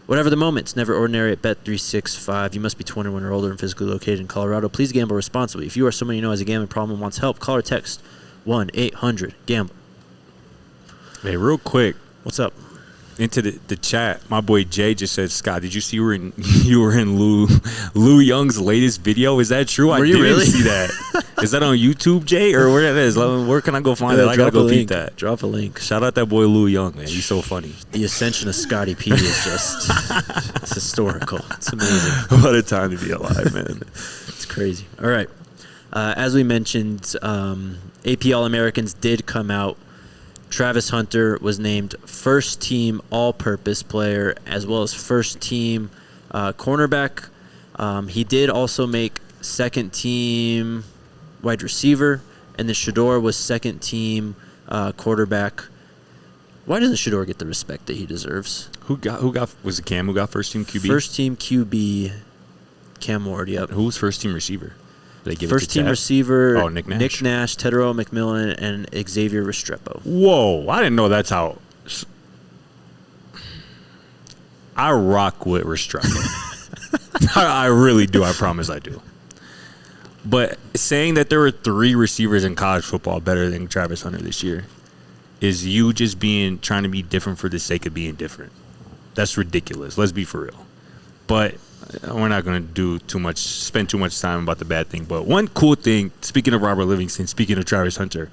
Whatever the moment, it's never ordinary at Bet365. You must be 21 or older and physically located in Colorado. Please gamble responsibly. If you or someone you know has a gambling problem and wants help, call or text 1-800-GAMBLE. Hey, real quick. What's up? Into the chat, my boy Jay just said, Scott, did you see you were in Lou Young's latest video? Is that true? Were you didn't really? see that. Is that on YouTube, Jay, or where that is? Where can I go find that? I gotta go peep that. Drop a link. Shout out that boy Lou Young, man. He's so funny. The ascension of Scotty P is just it's historical. It's amazing. What a time to be alive, man. It's crazy. All right. As we mentioned, AP All-Americans did come out. Travis Hunter was named first-team all-purpose player as well as first-team cornerback. He did also make second-team wide receiver, and then Shedeur was second-team quarterback. Why doesn't Shedeur get the respect that he deserves? Was it Cam who got first-team QB? First-team QB, Cam Ward, yep. Who was first-team receiver? First-team receiver, Nick Nash. Nick Nash, Tedero McMillan, and Xavier Restrepo. Whoa, I didn't know that's how. I rock with Restrepo. I really do. I promise I do. But saying that there were 3 receivers in college football better than Travis Hunter this year is you just trying to be different for the sake of being different. That's ridiculous. Let's be for real. But we're not going to spend too much time about the bad thing. But one cool thing, speaking of Robert Livingston, speaking of Travis Hunter,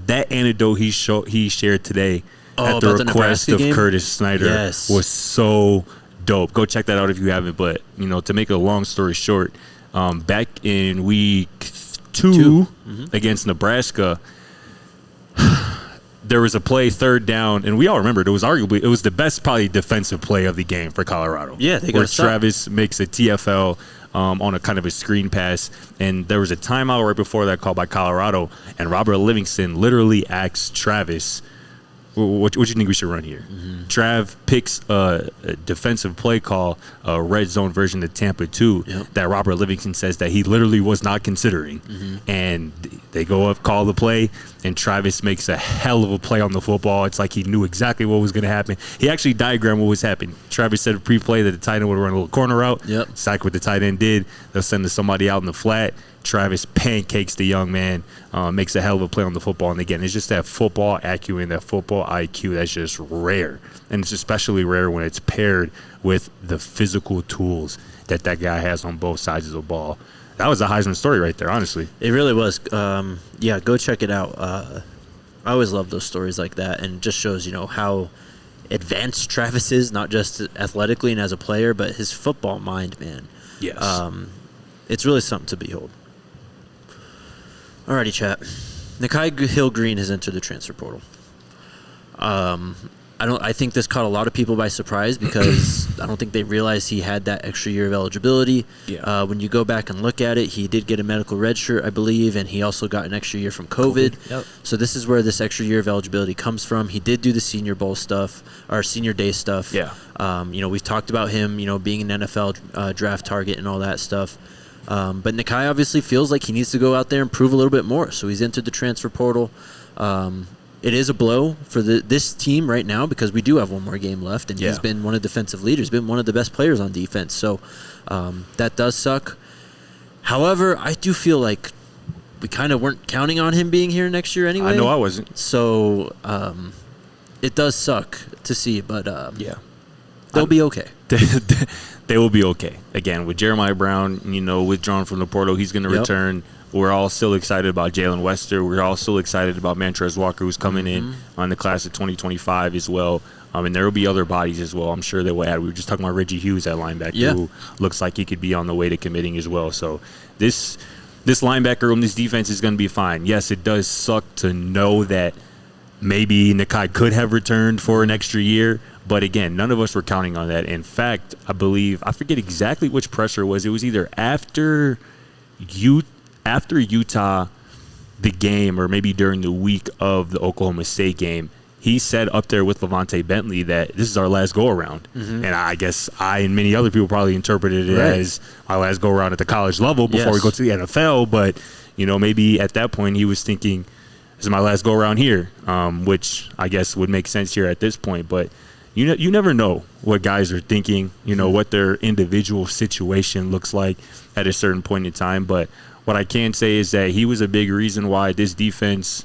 that anecdote he shared today at the request of Curtis Snyder was so dope. Go check that out if you haven't. But, to make a long story short, back in week 2 against Nebraska, there was a play, third down, and we all remember it was the best probably defensive play of the game for Colorado. Yeah, they got where Travis makes a TFL on a kind of a screen pass, and there was a timeout right before that called by Colorado, and Robert Livingston literally asks Travis, what do you think we should run here? Trav picks a defensive play call, a red zone version of Tampa 2 that Robert Livingston says that he literally was not considering. And they go up, call the play, and Travis makes a hell of a play on the football. It's like he knew exactly what was going to happen. He actually diagrammed what was happening. Travis said pre-play that the tight end would run a little corner route. Exactly what the tight end did. They'll send somebody out in the flat. Travis pancakes the young man, makes a hell of a play on the football. And again, it's just that football acumen, that football IQ that's just rare. And it's especially rare when it's paired with the physical tools that guy has on both sides of the ball. That was a Heisman story right there, honestly. It really was. Go check it out. I always love those stories like that, and it just shows, how advanced Travis is, not just athletically and as a player, but his football mind, man. Yes. It's really something to behold. Alrighty, chat. Nikhai Hill-Green has entered the transfer portal. I think this caught a lot of people by surprise because I don't think they realized he had that extra year of eligibility. When you go back and look at it, he did get a medical red shirt, I believe, and he also got an extra year from COVID. So this is where this extra year of eligibility comes from. He did do the Senior Bowl stuff, or Senior Day stuff. We've talked about him, being an NFL draft target and all that stuff. But Nikhai obviously feels like he needs to go out there and prove a little bit more. So he's entered the transfer portal. It is a blow for this team right now because we do have one more game left, and he's been one of the defensive leaders, been one of the best players on defense. So that does suck. However, I do feel like we kind of weren't counting on him being here next year anyway. I know I wasn't. So it does suck to see, but Yeah. they'll be okay. They will be okay. Again, with Jeremiah Brown, withdrawn from the portal, he's going to return. We're all still excited about Jalen Wester. We're all still excited about Montrez Walker, who's coming in on the class of 2025 as well. And there will be other bodies as well. I'm sure they will add. We were just talking about Reggie Hughes at linebacker, who looks like he could be on the way to committing as well. So this linebacker room, this defense is going to be fine. Yes, it does suck to know that maybe Nikhai could have returned for an extra year. But again, none of us were counting on that. In fact, I forget exactly which presser it was. It was either after Utah, the game, or maybe during the week of the Oklahoma State game. He said up there with LaVontae Bentley that this is our last go-around. And I guess I and many other people probably interpreted it as our last go-around at the college level before we go to the NFL. But, maybe at that point he was thinking, this is my last go-around here, which I guess would make sense here at this point. But you never know what guys are thinking, what their individual situation looks like at a certain point in time. But what I can say is that he was a big reason why this defense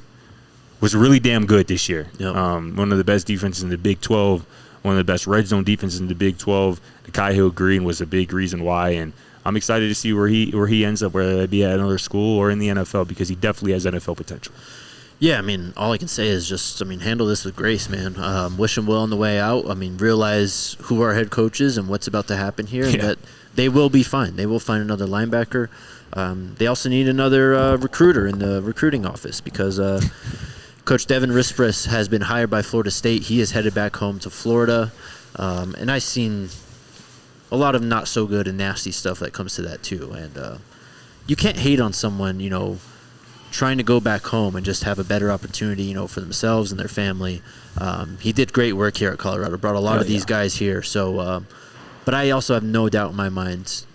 was really damn good this year. Yep. One of the best defenses in the Big 12, one of the best red zone defenses in the Big 12. Nikhai Hill-Green was a big reason why, and I'm excited to see where he ends up, whether it be at another school or in the NFL, because he definitely has NFL potential. Yeah, all I can say is just, handle this with grace, man. Wish him well on the way out. Realize who our head coach is and what's about to happen here, and that they will be fine. They will find another linebacker. They also need another recruiter in the recruiting office because Coach Devin Rispress has been hired by Florida State. He is headed back home to Florida. And I've seen a lot of not so good and nasty stuff that comes to that too. And you can't hate on someone, trying to go back home and just have a better opportunity, for themselves and their family. He did great work here at Colorado, brought a lot of these guys here. So, but I also have no doubt in my mind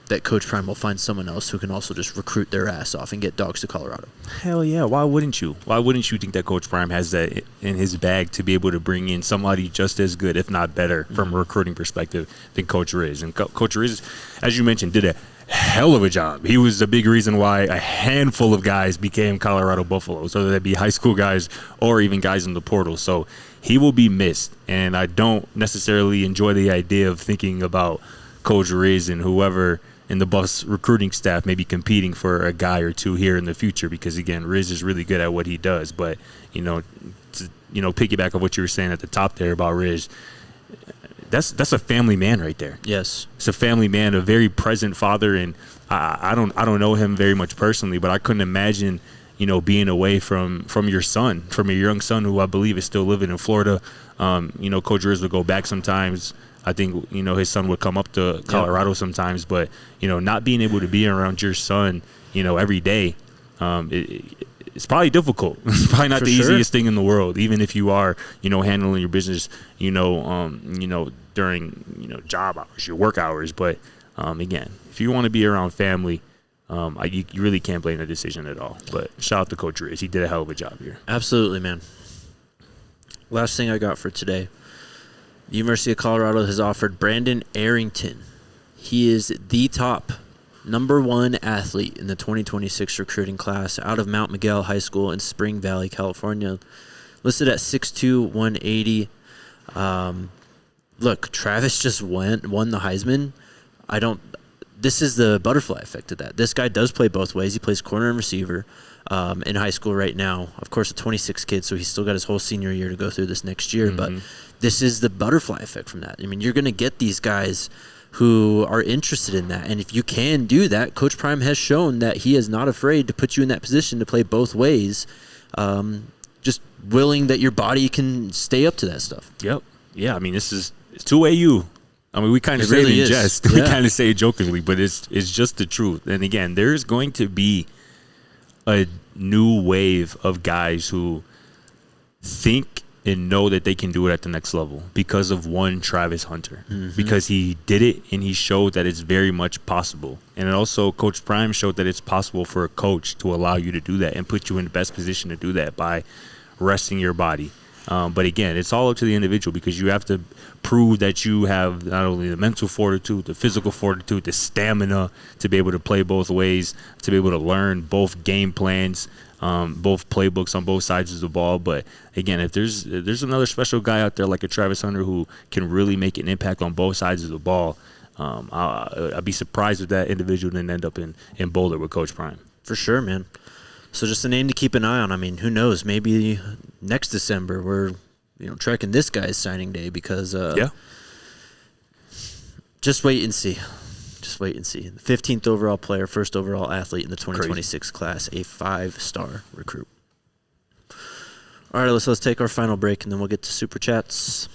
that Coach Prime will find someone else who can also just recruit their ass off and get dogs to Colorado. Hell yeah. Why wouldn't you? Why wouldn't you think that Coach Prime has that in his bag to be able to bring in somebody just as good, if not better, from a recruiting perspective than Coach Riz? And Coach Riz, as you mentioned, did a hell of a job. He was a big reason why a handful of guys became Colorado Buffaloes, whether that be high school guys or even guys in the portal. So he will be missed. And I don't necessarily enjoy the idea of thinking about Coach Riz and whoever in the Buffs recruiting staff maybe competing for a guy or two here in the future, because again, Riz is really good at what he does. But to piggyback on what you were saying at the top there about Riz, that's a family man right there. Yes, it's a family man, a very present father, and I don't know him very much personally, but I couldn't imagine being away from your son, from your young son, who I believe is still living in Florida. Coach Riz would go back sometimes. I think, his son would come up to Colorado sometimes, but, not being able to be around your son, every day, it's probably difficult. It's probably not the easiest thing in the world, even if you are, handling your business, during, job hours, your work hours. But, again, if you want to be around family, you really can't blame the decision at all. But shout out to Coach Riz. He did a hell of a job here. Absolutely, man. Last thing I got for today. The University of Colorado has offered Brandon Arrington. He is the top #1 athlete in the 2026 recruiting class out of Mount Miguel High School in Spring Valley, California. Listed at 6'2", 180. Look, Travis just won the Heisman. This is the butterfly effect of that. This guy does play both ways. He plays corner and receiver in high school right now. Of course, a 26 kid, so he's still got his whole senior year to go through this next year. But this is the butterfly effect from that. You're going to get these guys who are interested in that. And if you can do that, Coach Prime has shown that he is not afraid to put you in that position to play both ways, just willing that your body can stay up to that stuff. Yep. Yeah, it's 2AU. We kind of say it in jest. We kind of say it jokingly, but it's just the truth. And again, there's going to be a new wave of guys who think and know that they can do it at the next level because of one Travis Hunter, because he did it and he showed that it's very much possible. And it also, Coach Prime showed that it's possible for a coach to allow you to do that and put you in the best position to do that by resting your body. But again, it's all up to the individual, because you have to prove that you have not only the mental fortitude, the physical fortitude, the stamina to be able to play both ways, to be able to learn both game plans. both playbooks on both sides of the ball. But again, if there's another special guy out there like a Travis Hunter who can really make an impact on both sides of the ball, I'd be surprised if that individual didn't end up in Boulder with Coach Prime. For sure, man. So just a name to keep an eye on. I mean, who knows? Maybe next December we're tracking this guy's signing day because just wait and see. Just wait and see. 15th overall player, first overall athlete in the 2026 class, a 5-star recruit. All right, let's take our final break, and then we'll get to Super Chats.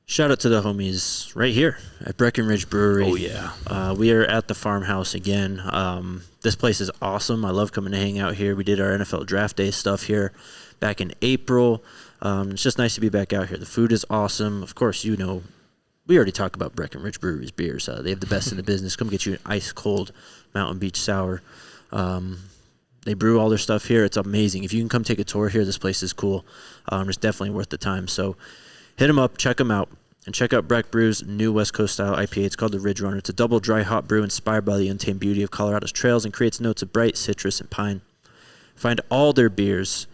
Shout out to the homies right here at Breckenridge Brewery. Oh, yeah. We are at the farmhouse again. This place is awesome. I love coming to hang out here. We did our NFL Draft Day stuff here back in April. It's just nice to be back out here. The food is awesome. Of course, we already talked about Breckenridge Brewery's beers. They have the best in the business. Come get you an ice-cold Mountain Beach Sour. They brew all their stuff here. It's amazing. If you can come take a tour here, this place is cool. It's definitely worth the time. So hit them up, check them out, and check out Breck Brew's new West Coast style IPA. It's called the Ridge Runner. It's a double dry hop brew inspired by the untamed beauty of Colorado's trails and creates notes of bright citrus and pine. Find all their beers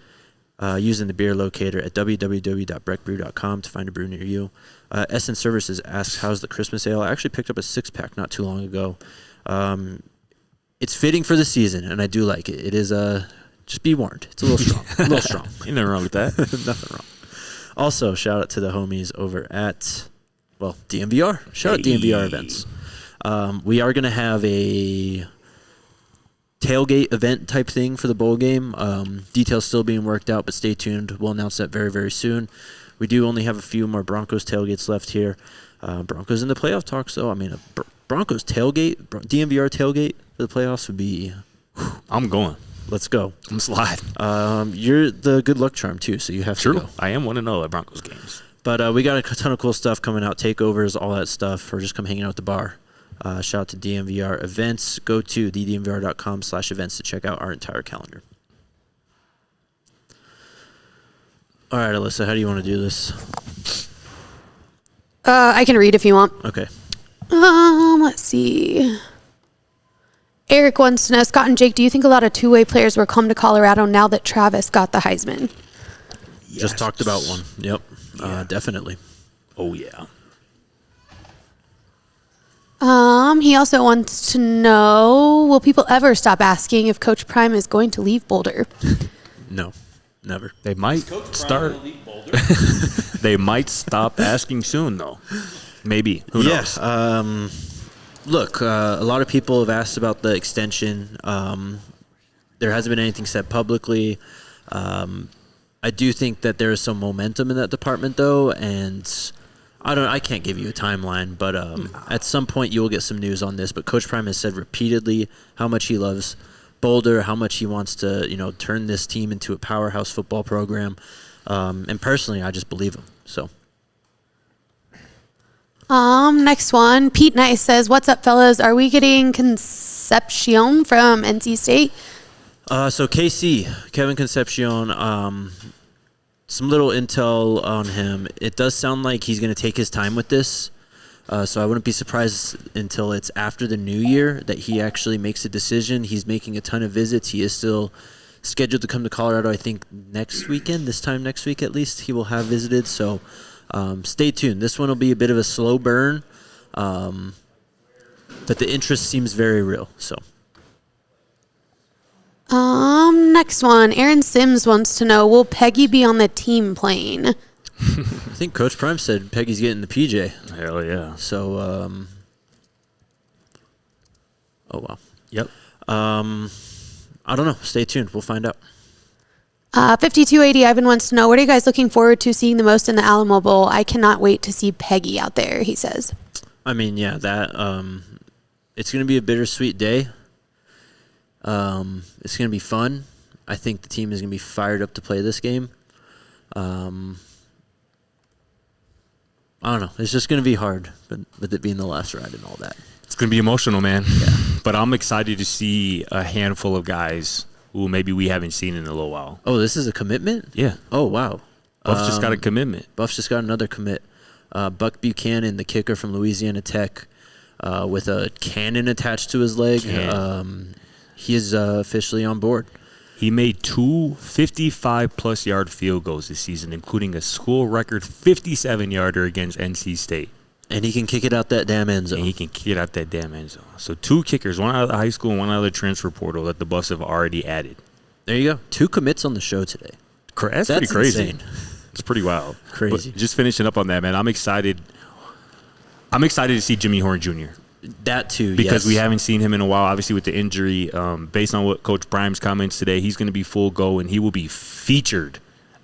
using the beer locator at www.breckbrew.com to find a brew near you. SN Services asks, how's the Christmas ale? I actually picked up a 6-pack not too long ago. It's fitting for the season, and I do like it. It is just be warned. It's a little strong. A little strong. Ain't nothing wrong with that. Nothing wrong. Also, shout out to the homies over at, DNVR. Shout out DNVR events. We are going to have a tailgate event type thing for the bowl game. Details still being worked out, but stay tuned. We'll announce that very, very soon. We do only have a few more Broncos tailgates left here. Broncos in the playoff talks, though. I mean, a Broncos tailgate, DNVR tailgate for the playoffs would be... I'm going. Let's go. I'm sliding. You're the good luck charm, too, so you have to go. I am 1-0 at Broncos games. But we got a ton of cool stuff coming out, takeovers, all that stuff, or just come hanging out at the bar. Shout out to DNVR events. Go to thednvr.com/events to check out our entire calendar. All right, Alyssa, how do you want to do this? I can read if you want. Okay. Let's see. Eric wants to know, Scott and Jake, do you think a lot of two-way players will come to Colorado now that Travis got the Heisman? Yes. Just talked about one. Yep. Yeah. Definitely. Oh, yeah. He also wants to know, will people ever stop asking if Coach Prime is going to leave Boulder? No, never. They might start. They might stop asking soon, though. Maybe. Who knows? Look, a lot of people have asked about the extension. There hasn't been anything said publicly. I do think that there is some momentum in that department, though, and I can't give you a timeline, but at some point you will get some news on this. But Coach Prime has said repeatedly how much he loves Boulder, how much he wants to, turn this team into a powerhouse football program. And personally, I just believe him. So. Next one. Pete Nice says, what's up, fellas? Are we getting Concepcion from NC State? So KC, Kevin Concepcion, some little intel on him. It does sound like he's going to take his time with this. So I wouldn't be surprised until it's after the new year that he actually makes a decision. He's making a ton of visits. He is still scheduled to come to Colorado, I think, next weekend. This time next week, at least, he will have visited. So stay tuned. This one will be a bit of a slow burn. But the interest seems very real. So. Next one. Aaron Sims wants to know, will Peggy be on the team plane? I think Coach Prime said Peggy's getting the PJ. Hell yeah. So, oh, wow. Yep. I don't know. Stay tuned. We'll find out. 5280 Ivan wants to know, what are you guys looking forward to seeing the most in the Alamo Bowl? I cannot wait to see Peggy out there, he says. I mean, yeah, that it's going to be a bittersweet day. It's going to be fun. I think the team is going to be fired up to play this game. I don't know. It's just going to be hard, but with it being the last ride and all that. It's going to be emotional, man. Yeah. But I'm excited to see a handful of guys who maybe we haven't seen in a little while. Oh, this is a commitment? Yeah. Oh, wow. Buffs just got a commitment. Buffs just got another commit. Buck Buchanan, the kicker from Louisiana Tech, with a cannon attached to his leg. he is officially on board. He made 2 55-plus yard field goals this season, including a school record 57-yarder against NC State. And he can kick it out that damn end zone. So 2 kickers, one out of the high school and one out of the transfer portal that the Buffs have already added. There you go. 2 commits on the show today. That's pretty crazy. Insane. It's pretty wild. Crazy. But just finishing up on that, man, I'm excited to see Jimmy Horn Jr. That too, because yes. we haven't seen him in a while, obviously with the injury. Based on what Coach Prime's comments today, he's going to be full go, and he will be featured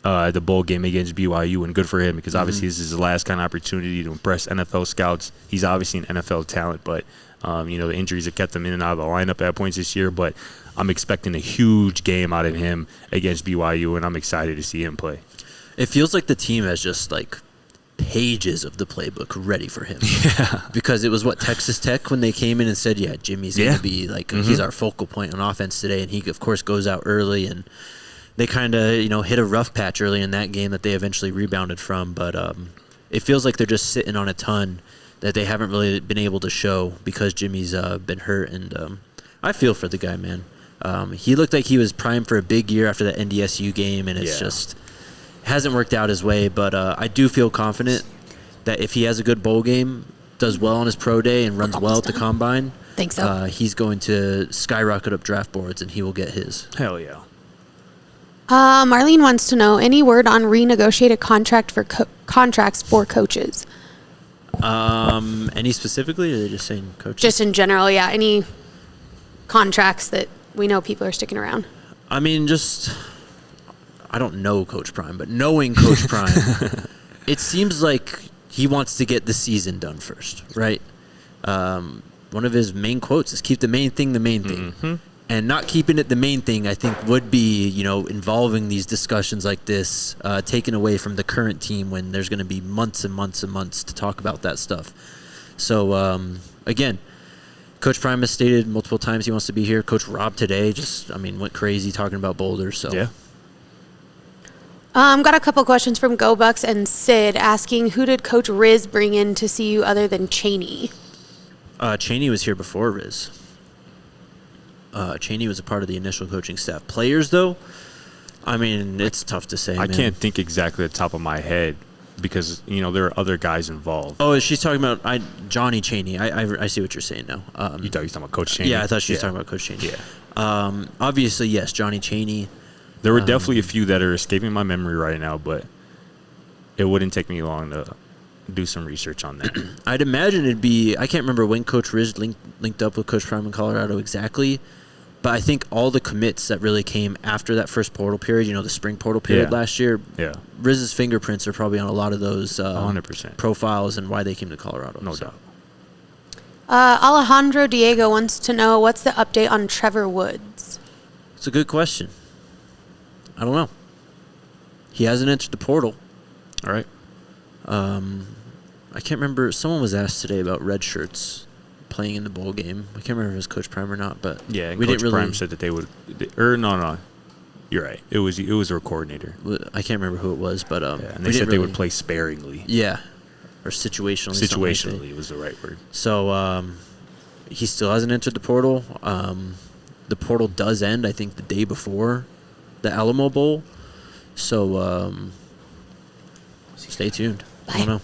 at the bowl game against BYU, and good for him because obviously this is his last kind of opportunity to impress NFL scouts. He's obviously an NFL talent, but the injuries have kept him in and out of the lineup at points this year. But I'm expecting a huge game out of him against BYU, and I'm excited to see him play. It feels like the team has just like pages of the playbook ready for him. Yeah. Because it was Texas Tech when they came in and said, yeah, Jimmy's going to be like, he's our focal point on offense today. And he, of course, goes out early. And they kind of, hit a rough patch early in that game that they eventually rebounded from. But it feels like they're just sitting on a ton that they haven't really been able to show because Jimmy's been hurt. And I feel for the guy, man. He looked like he was primed for a big year after that NDSU game. And it's just hasn't worked out his way, but I do feel confident that if he has a good bowl game, does well on his pro day, and runs well at the combine, think so. He's going to skyrocket up draft boards, and he will get his. Hell yeah. Marlene wants to know, any word on renegotiated contracts for coaches? Any specifically, or are they just saying coaches? Just in general, yeah. Any contracts that we know people are sticking around? I mean, I don't know Coach Prime, but knowing Coach Prime, it seems like he wants to get the season done first, right? One of his main quotes is keep the main thing the main thing. Mm-hmm. And not keeping it the main thing, I think, would be, involving these discussions like this, taken away from the current team when there's going to be months and months and months to talk about that stuff. So, again, Coach Prime has stated multiple times he wants to be here. Coach Rob today went crazy talking about Boulder. So yeah. Got a couple questions from Go Bucks and Sid asking, who did Coach Riz bring in to see you other than Cheney? Cheney was here before Riz. Cheney was a part of the initial coaching staff. Players, though, it's tough to say. I can't think exactly at the top of my head because, there are other guys involved. Oh, she's talking about Johnny Cheney. I see what you're saying now. You thought you were talking about Coach Cheney? Yeah, I thought she was talking about Coach Cheney. Yeah. Obviously, yes, Johnny Cheney. There were definitely a few that are escaping my memory right now, but it wouldn't take me long to do some research on that. I'd imagine it'd be – I can't remember when Coach Riz linked up with Coach Prime in Colorado exactly, but I think all the commits that really came after that first portal period, the spring portal period last year, Riz's fingerprints are probably on a lot of those 100% profiles and why they came to Colorado. No doubt. Alejandro Diego wants to know, what's the update on Trevor Woods? It's a good question. I don't know. He hasn't entered the portal. All right. I can't remember. Someone was asked today about red shirts playing in the bowl game. I can't remember if it was Coach Prime or not, but yeah, we Coach didn't really. Prime said that they would. No. You're right. It was their coordinator. I can't remember who it was, but and they said they would play sparingly. Yeah, or situationally. Situationally was the right word. So he still hasn't entered the portal. The portal does end, I think, the day before the Alamo Bowl. So stay tuned. I don't know.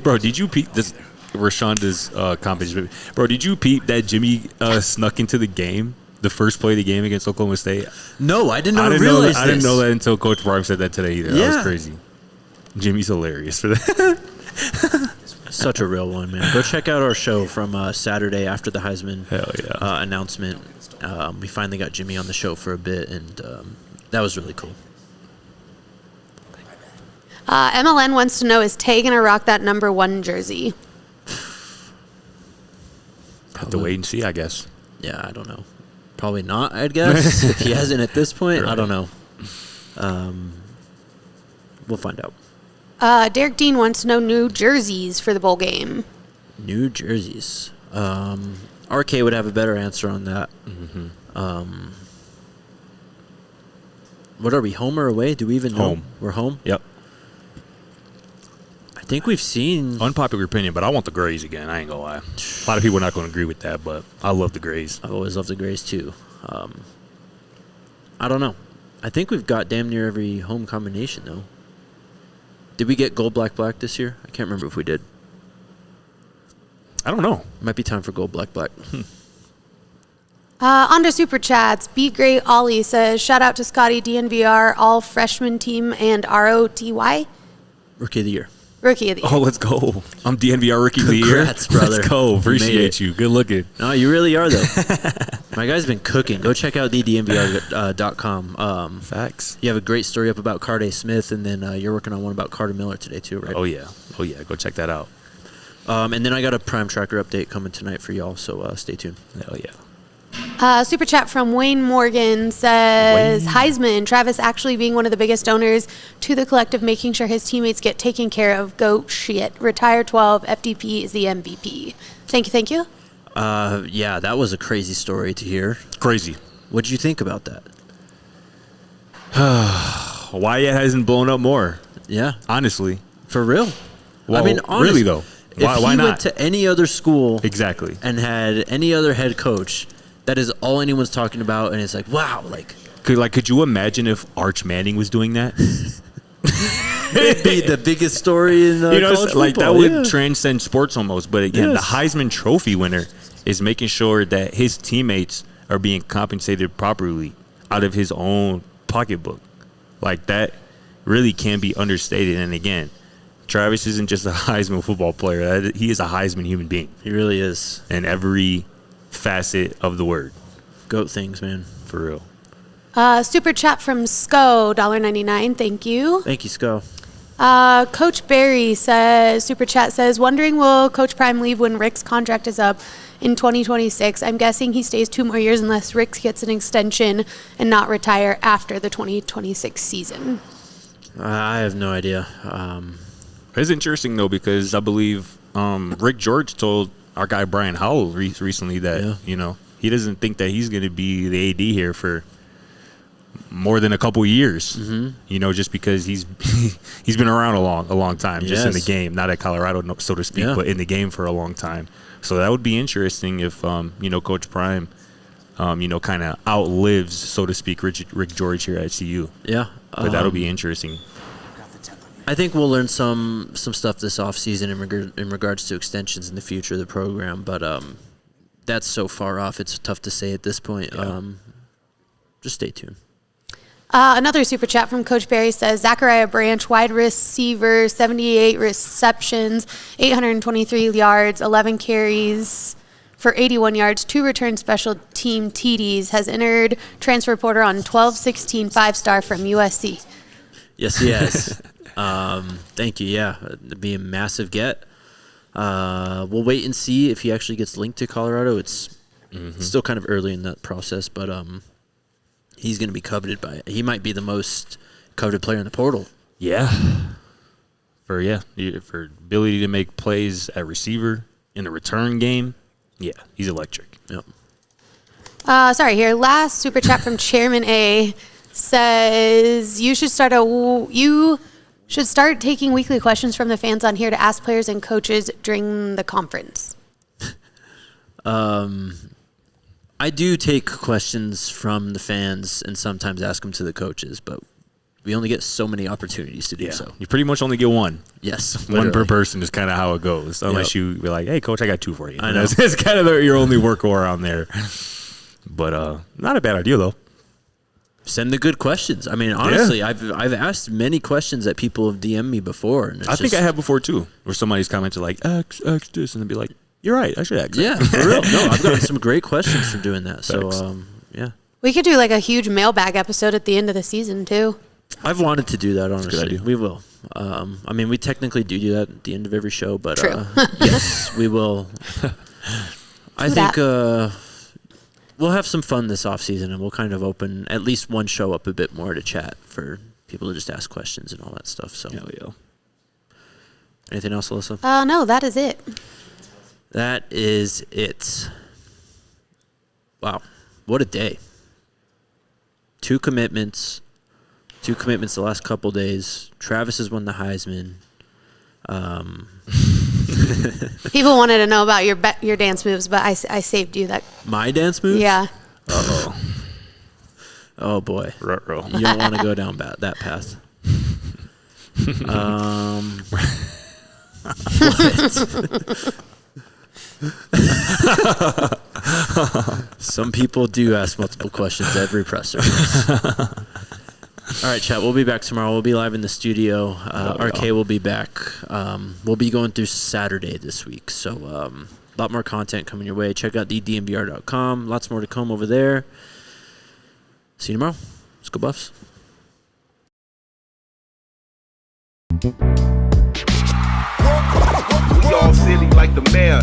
Bro, did you peep this? Rashonda's competition. Bro, did you peep that Jimmy snuck into the game, the first play of the game against Oklahoma State? No, I didn't realize this. I didn't know that until Coach Prime said that today either. Yeah. That was crazy. Jimmy's hilarious for that. Such a real one, man. Go check out our show from Saturday after the Heisman announcement. We finally got Jimmy on the show for a bit, and that was really cool. MLN wants to know, is Tay going to rock that number 1 jersey? Have to wait and see, I guess. Yeah, I don't know. Probably not, I'd guess. If he hasn't at this point, right. I don't know. We'll find out. Derek Dean wants to know new jerseys for the bowl game. New jerseys. RK would have a better answer on that. Mm-hmm. What are we, home or away? Do we even know? Home. We're home? Yep. I think we've seen. Unpopular opinion, but I want the Grays again. I ain't gonna lie. A lot of people are not gonna agree with that, but I love the Grays. I've always loved the Grays too. I don't know. I think we've got damn near every home combination though. Did we get gold, black, black this year? I can't remember if we did. I don't know. Might be time for gold, black, black. On to Super Chats. Be Great Ollie says, shout out to Scotty, DNVR, all freshman team, and ROTY. Rookie of the year. Rookie of the year. Oh, let's go. I'm DNVR Rookie of the Year. Congrats, brother. Let's go. Appreciate you. Good looking. No, you really are, though. My guy's been cooking. Go check out DNVR.com. Facts. You have a great story up about Carday Smith, and then you're working on one about Carter Miller today, too, right? Oh, yeah. Go check that out. And then I got a Prime Tracker update coming tonight for y'all, so stay tuned. Hell yeah. Super chat from Wayne Morgan says, Heisman, Travis actually being one of the biggest donors to the collective, making sure his teammates get taken care of. Go shit. Retire 12. FDP is the MVP. Thank you. Yeah, that was a crazy story to hear. Crazy. What'd you think about that? Why it hasn't blown up more? Yeah. Honestly. For real? Well, I mean, honestly, really, though. Why if he not? went to any other school Exactly. and had any other head coach, that is all anyone's talking about, and it's like, wow, like... Could you imagine if Arch Manning was doing that? It'd be the biggest story in college football. Like that would transcend sports almost. But again, the Heisman Trophy winner is making sure that his teammates are being compensated properly out of his own pocketbook. Like that really can't be understated. And again, Travis isn't just a Heisman football player. He is a Heisman human being. He really is. In every facet of the word. Goat things, man. For real. Super chat from Sco, $1.99. Thank you. Thank you, Sco. Coach Barry says, Super chat says, wondering will Coach Prime leave when Rick's contract is up in 2026? I'm guessing he stays 2 more years unless Rick gets an extension and not retire after the 2026 season. I have no idea. It's interesting, though, because I believe Rick George told our guy Brian Howell recently that, he doesn't think that he's going to be the AD here for more than a couple years, just because he's been around a long time, just in the game, not at Colorado, so to speak, but in the game for a long time. So that would be interesting if, Coach Prime, kind of outlives, so to speak, Rick George here at CU. Yeah. But that'll be interesting. I think we'll learn some stuff this offseason in regards to extensions in the future of the program, but that's so far off, it's tough to say at this point. Yeah. Just stay tuned. Another super chat from Coach Barry says, Zachariah Branch, wide receiver, 78 receptions, 823 yards, 11 carries for 81 yards, 2 return special team TDs, has entered transfer portal on 12-16 5-star from USC. Yes, he has. Thank you. Yeah, it'd be a massive get. We'll wait and see if he actually gets linked to Colorado. It's still kind of early in that process, but he's going to be coveted by it. He might be the most coveted player in the portal. Yeah. For ability to make plays at receiver in the return game. Yeah, he's electric. Yep. Last super chat from Chairman A says you should start taking weekly questions from the fans on here to ask players and coaches during the conference. I do take questions from the fans and sometimes ask them to the coaches, but we only get so many opportunities to do so. You pretty much only get one. Yes. Literally. One per person is kind of how it goes, unless you be like, hey, coach, I got 2 for you. I know. That's kind of your only workaround there. But not a bad idea, though. Send the good questions. I mean, honestly, I've asked many questions that people have DM'd me before. And I think I have before, too, where somebody's commented like, ask this, and I'd be like, you're right, I should ask that. Yeah, for real. No, I've gotten some great questions from doing that. So, yeah. We could do like a huge mailbag episode at the end of the season, too. I've wanted to do that, honestly. That's a good idea. We will. I mean, we technically do that at the end of every show, but True. yes, we will. I think we'll have some fun this offseason, and we'll kind of open at least one show up a bit more to chat for people to just ask questions and all that stuff. So, yeah. Anything else, Alyssa? No, that is it. That is it. Wow. What a day. 2 commitments. 2 commitments the last couple days. Travis has won the Heisman. People wanted to know about your dance moves, but I saved you that. My dance moves? Yeah. Uh-oh. Oh, boy. Ruh-roh. You don't want to go down that path. Some people do ask multiple questions every presser. All right, chat. We'll be back tomorrow. We'll be live in the studio. RK will be back. We'll be going through Saturday this week. So a lot more content coming your way. Check out the DNVR.com. Lots more to come over there. See you tomorrow. Let's go Buffs. Y'all silly like the mayor.